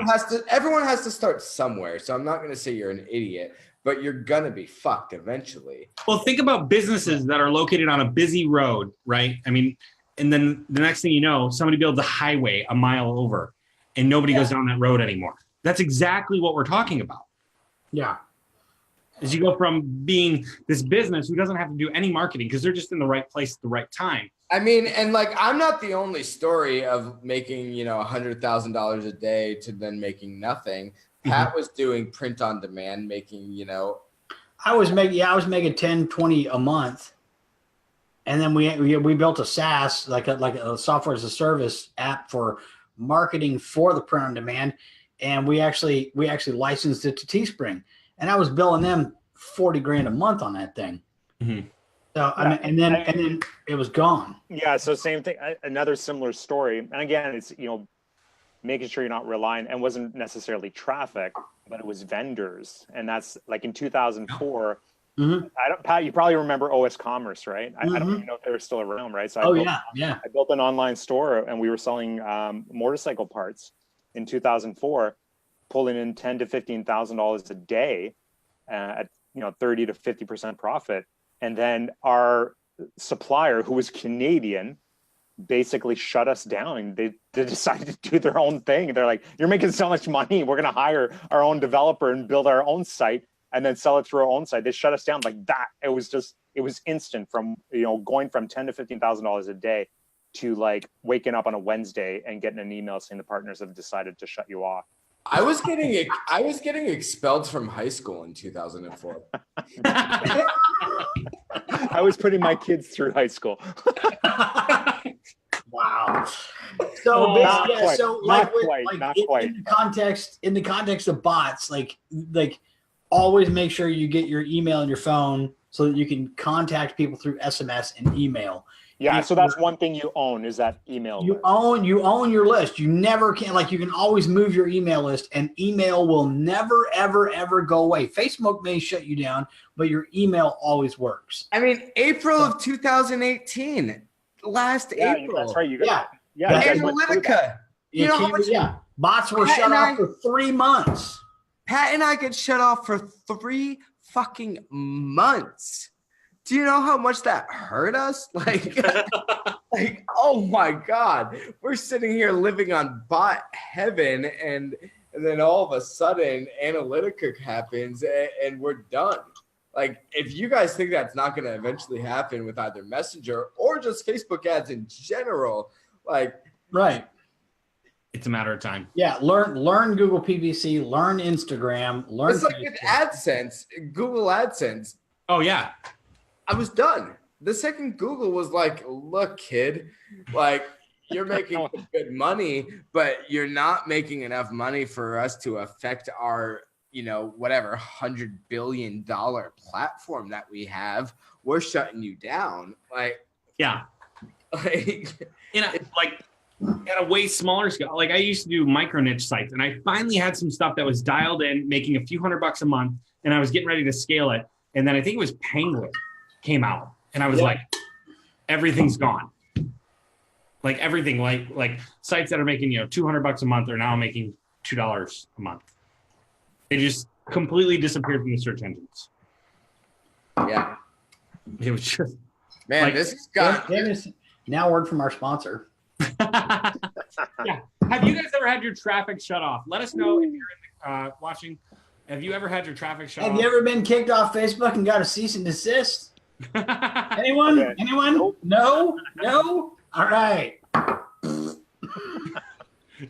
Everyone has to start somewhere. So I'm not going to say you're an idiot, but you're going to be fucked eventually. Well, think about businesses that are located on a busy road, right? I mean, and then the next thing you know, somebody builds a highway a mile over and nobody goes down that road anymore. That's exactly what we're talking about. Yeah. Is you go from being this business who doesn't have to do any marketing because they're just in the right place at the right time. I mean, and like, I'm not the only story of making, $100,000 a day to then making nothing. Pat was doing print on demand, making, I was making 10, 20 a month. And then we built a SaaS, like a software as a service app for marketing for the print on demand. And we actually licensed it to Teespring. And I was billing them $40,000 a month on that thing. Mm-hmm. So and then it was gone. Yeah. So same thing. Another similar story. And again, it's making sure you're not relying, and wasn't necessarily traffic, but it was vendors. And that's like in 2004. Mm-hmm. Pat, you probably remember OS Commerce, right? I don't even know if they were still around, right? So I built an online store, and we were selling motorcycle parts in 2004, pulling in $10,000 to $15,000 a day at 30 to 50% profit. And then our supplier, who was Canadian, basically shut us down. They decided to do their own thing. They're like, "You're making so much money. We're going to hire our own developer and build our own site and then sell it through our own site." They shut us down like that. It was instant from, going from $10,000 to $15,000 a day to like waking up on a Wednesday and getting an email saying the partners have decided to shut you off. I was getting expelled from high school in 2004. I was putting my kids through high school. Wow. So Not quite. in the context of bots, like always make sure you get your email and your phone so that you can contact people through SMS and email. Yeah, so that's one thing you own, is that email list. You own your list. You never can, you can always move your email list, and email will never, ever, ever go away. Facebook may shut you down, but your email always works. I mean, April of 2018, April. That's right. Analytica. You know how much? Yeah, bots were shut off for 3 months. Pat and I get shut off for 3 fucking months. Do you know how much that hurt us? Oh my God, we're sitting here living on bot heaven, and then all of a sudden Analytica happens and we're done. Like, if you guys think that's not going to eventually happen with either Messenger or just Facebook ads in general, right. It's a matter of time. Yeah, learn Google PPC, learn Instagram, learn. It's like with AdSense, Google AdSense. Oh yeah. I was done. The second Google was like, "Look, kid, you're making good money, but you're not making enough money for us to affect our, whatever $100 billion platform that we have. We're shutting you down." Yeah. At a way smaller scale. I used to do micro niche sites, and I finally had some stuff that was dialed in, making a few $100 a month, and I was getting ready to scale it. And then I think it was Penguin came out, and I was like, everything's gone. Everything, like sites that are making $200 a month are now making $2 a month. They just completely disappeared from the search engines. Yeah, it was just this has got now word from our sponsor. Yeah. Have you guys ever had your traffic shut off? Let us know if you're in the watching. Have you ever had your traffic shut off? Have you ever been kicked off Facebook and got a cease and desist? Anyone? Okay. Anyone? Nope. No? All right.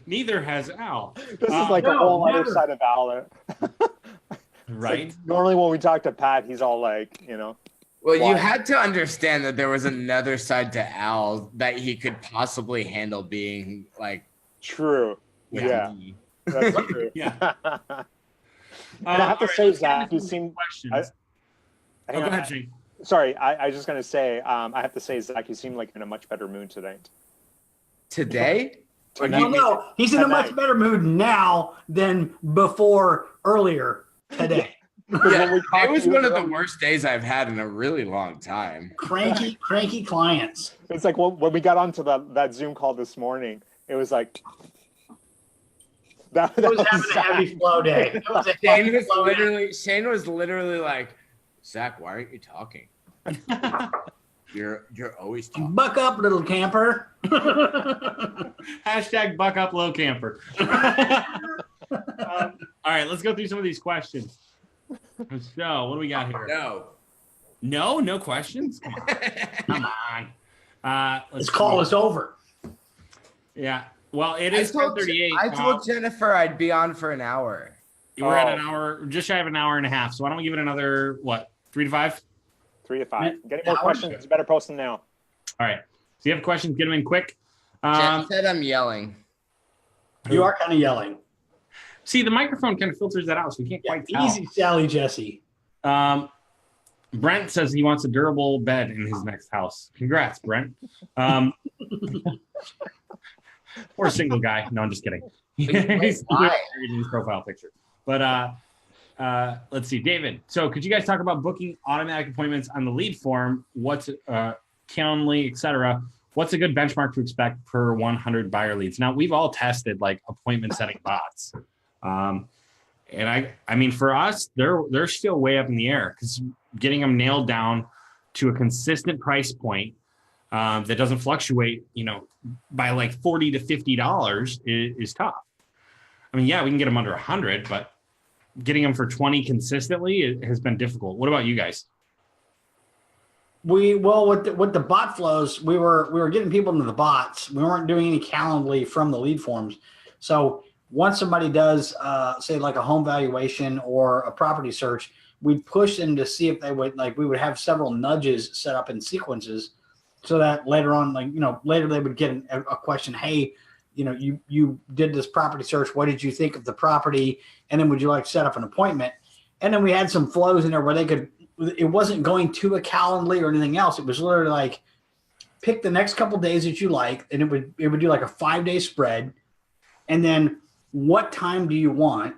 Neither has Al. This is like a whole other side of Al. Right? Normally when we talk to Pat, he's all like, Well, you had to understand that there was another side to Al that he could possibly handle being True. Yeah. me. That's true. Yeah. And I have to say, Zach, you seem. Go ahead, Shane. Sorry, I was just going to say, I have to say, Zach, you seem like in a much better mood tonight. Today? No, he's in a much better mood now than earlier today. Yeah, it was one of the worst days I've had in a really long time. Cranky clients. It's like when we got onto that Zoom call this morning, it was like, That I was was having a heavy flow day. It was a Shane heavy was flow day. literally like, Zach, why aren't you talking? You're always talking. Buck up, little camper. Hashtag buck up low camper. All right, let's go through some of these questions. So, what do we got here? No questions? Come on. This call is over. Yeah. Well, it is 10:38. I told Jennifer I'd be on for an hour. We're at an hour, just shy of an hour and a half. So why don't we give it another, 3 to 5? 3 to 5. Get any more questions? You better post them now. All right. So you have questions, get them in quick. Jen said I'm yelling. You are kind of yelling. See, the microphone kind of filters that out, so we can't quite tell. Easy, Sally Jesse. Brent says he wants a durable bed in his next house. Congrats, Brent. Or single guy. No, I'm just kidding. He's in his profile picture. But let's see, David. So could you guys talk about booking automatic appointments on the lead form? What's Calendly, etc. What's a good benchmark to expect per 100 buyer leads? Now, we've all tested like appointment setting bots. And I mean, for us, they're still way up in the air because getting them nailed down to a consistent price point that doesn't fluctuate, by like $40 to $50 is tough. I mean, yeah, we can get them under 100, but getting them for 20 consistently has been difficult. What about you guys? With the bot flows, we were getting people into the bots. We weren't doing any Calendly from the lead forms. So once somebody does, say like a home valuation or a property search, we'd push them to see if they would, like, we would have several nudges set up in sequences so that later on, later they would get a question. Hey, you did this property search. What did you think of the property? And then would you like to set up an appointment? And then we had some flows in there where it wasn't going to a Calendly or anything else. It was literally like, pick the next couple days that you like, and it would do like a 5-day spread. And then what time do you want?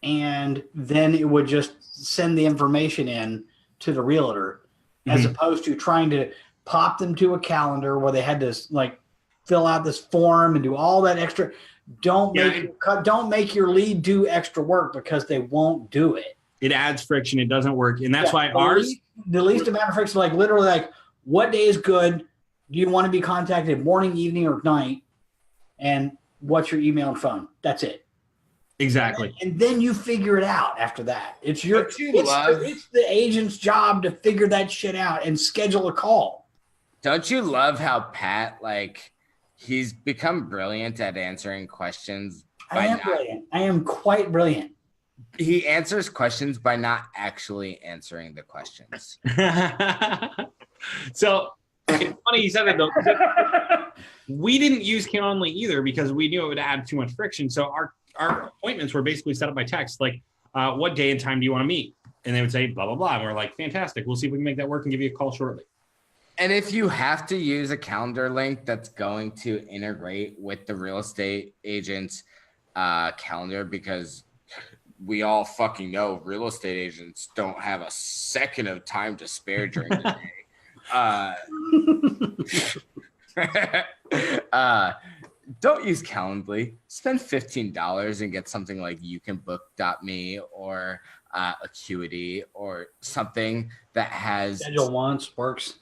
And then it would just send the information in to the realtor, as opposed to trying to pop them to a calendar where they had to like fill out this form and do all that extra. Don't make your lead do extra work because they won't do it. It adds friction. It doesn't work. And that's why the least amount of friction, like literally like, what day is good? Do you want to be contacted morning, evening, or night? And what's your email and phone? That's it. Exactly. And then you figure it out after that. It's the agent's job to figure that shit out and schedule a call. Don't you love how Pat, he's become brilliant at answering questions? Brilliant. I am quite brilliant. He answers questions by not actually answering the questions. So it's funny you said that though. We didn't use Calendly either because we knew it would add too much friction. So our appointments were basically set up by text, like, what day and time do you want to meet? And they would say, blah, blah, blah. And we're like, fantastic. We'll see if we can make that work and give you a call shortly. And if you have to use a calendar link that's going to integrate with the real estate agent's calendar, because we all fucking know real estate agents don't have a second of time to spare during the day. Don't use Calendly. Spend $15 and get something like youcanbook.me or Acuity or something that has schedule once works.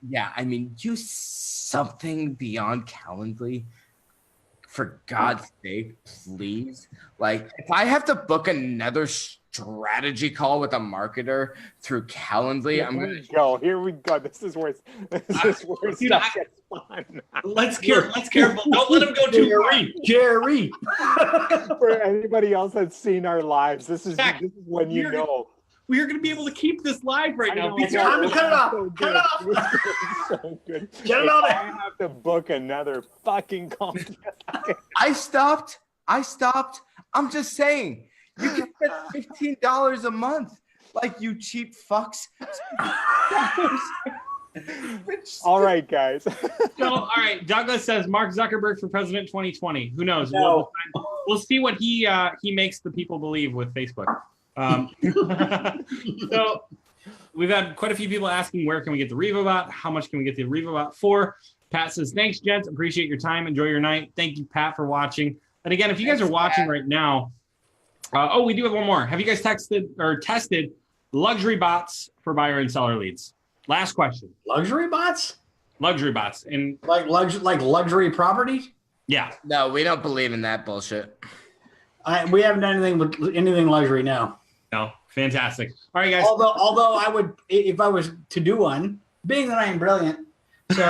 Yeah, I mean, use something beyond Calendly. For God's sake, please. Like, if I have to book another strategy call with a marketer through Calendly, I'm going to go. Here we go. This is where stuff gets fun. Let's careful. Don't let him go too far. Jerry. For anybody else that's seen our lives, this is when you know. We are going to be able to keep this live right now. It's time to cut it off. Cut it off. So good. Get it on I have to book another fucking call. I stopped. I'm just saying, you can spend $15 a month, like, you cheap fucks. All right, guys. So, all right. Douglas says Mark Zuckerberg for president 2020. Who knows? No. We'll see what he makes the people believe with Facebook. So we've had quite a few people asking, where can we get the REVA bot? How much can we get the REVA bot for? Pat says, thanks, gents. Appreciate your time. Enjoy your night. Thank you, Pat, for watching. And again, if you guys are watching right now, we do have one more. Have you guys texted or tested luxury bots for buyer and seller leads? Last question. Luxury bots? Luxury bots. And like luxury property? Yeah. No, we don't believe in that bullshit. We haven't done anything with anything luxury now. No. Fantastic. All right, guys. Although I would, if I was to do one, being that I am brilliant, so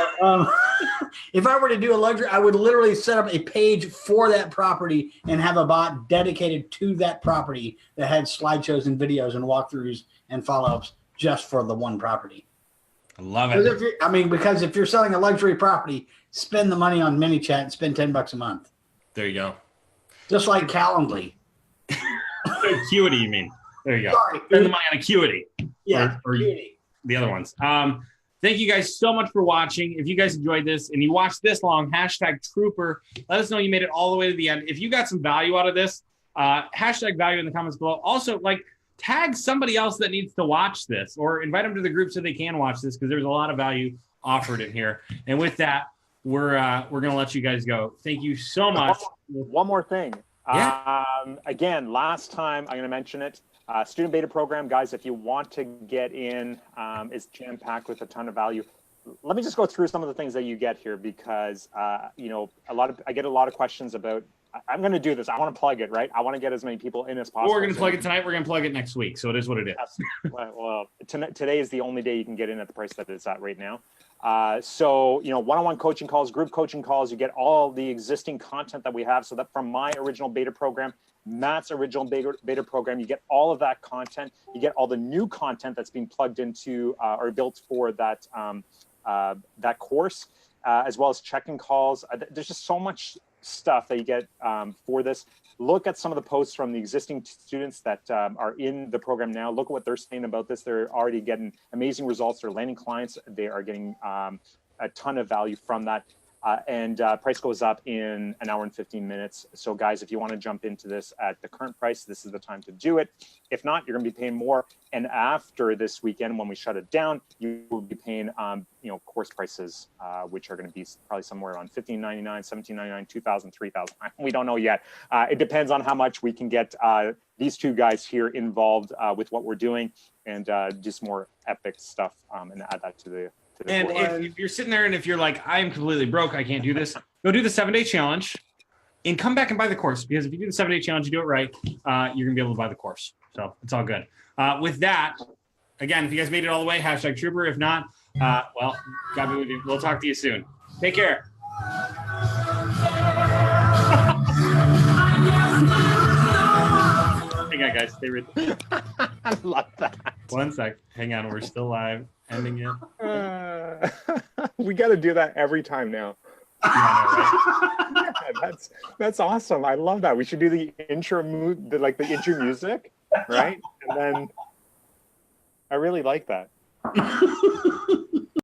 if I were to do a luxury, I would literally set up a page for that property and have a bot dedicated to that property that had slideshows and videos and walkthroughs and follow-ups just for the one property. I love it. Because if you're selling a luxury property, spend the money on manychat and spend $10 a month. There you go. Just like Calendly. Acuity, you mean? There you go. Sorry. Spend the money on Acuity. Yeah. Or the other ones. Thank you guys so much for watching. If you guys enjoyed this and you watched this long, #Trooper, let us know you made it all the way to the end. If you got some value out of this, #value in the comments below. Also, tag somebody else that needs to watch this or invite them to the group so they can watch this because there's a lot of value offered in here. And with that, we're going to let you guys go. Thank you so much. One more thing. Yeah. Again, last time, I'm going to mention it. Student beta program, guys, if you want to get in, is jam-packed with a ton of value. Let me just go through some of the things that you get here because, I get a lot of questions about, I'm going to do this. I want to plug it, right? I want to get as many people in as possible. We're going to plug it tonight. We're going to plug it next week. So it is what it is. Well, today is the only day you can get in at the price that it's at right now. One-on-one coaching calls, group coaching calls, you get all the existing content that we have. So that from my original beta program, Matt's original beta program, you get all of that content. You get all the new content that's being plugged into or built for that that course, as well as check-in calls. There's just so much stuff that you get for this. Look at some of the posts from the existing students that are in the program now. Look at what they're saying about this. They're already getting amazing results. They're landing clients. They are getting a ton of value from that. And price goes up in an hour and 15 minutes. So guys, if you want to jump into this at the current price, this is the time to do it. If not, you're going to be paying more. And after this weekend, when we shut it down, you will be paying, course prices, which are going to be probably somewhere around $15.99, $17.99, $2,000, $3,000. We don't know yet. It depends on how much we can get these two guys here involved with what we're doing and just more epic stuff and add that to the And if you're sitting there and if you're like, I'm completely broke, I can't do this, go do the 7-day challenge and come back and buy the course. Because if you do the 7-day challenge, you do it right, you're going to be able to buy the course. So it's all good. With that, again, if you guys made it all the way, #Trooper. If not, well, God be with you. We'll talk to you soon. Take care. Hang on, guys. Stay right there. I love that. 1 sec. Hang on. We're still live. Ending it. We got to do that every time now. Yeah, That's awesome. I love that. We should do the intro music, right? And then I really like that.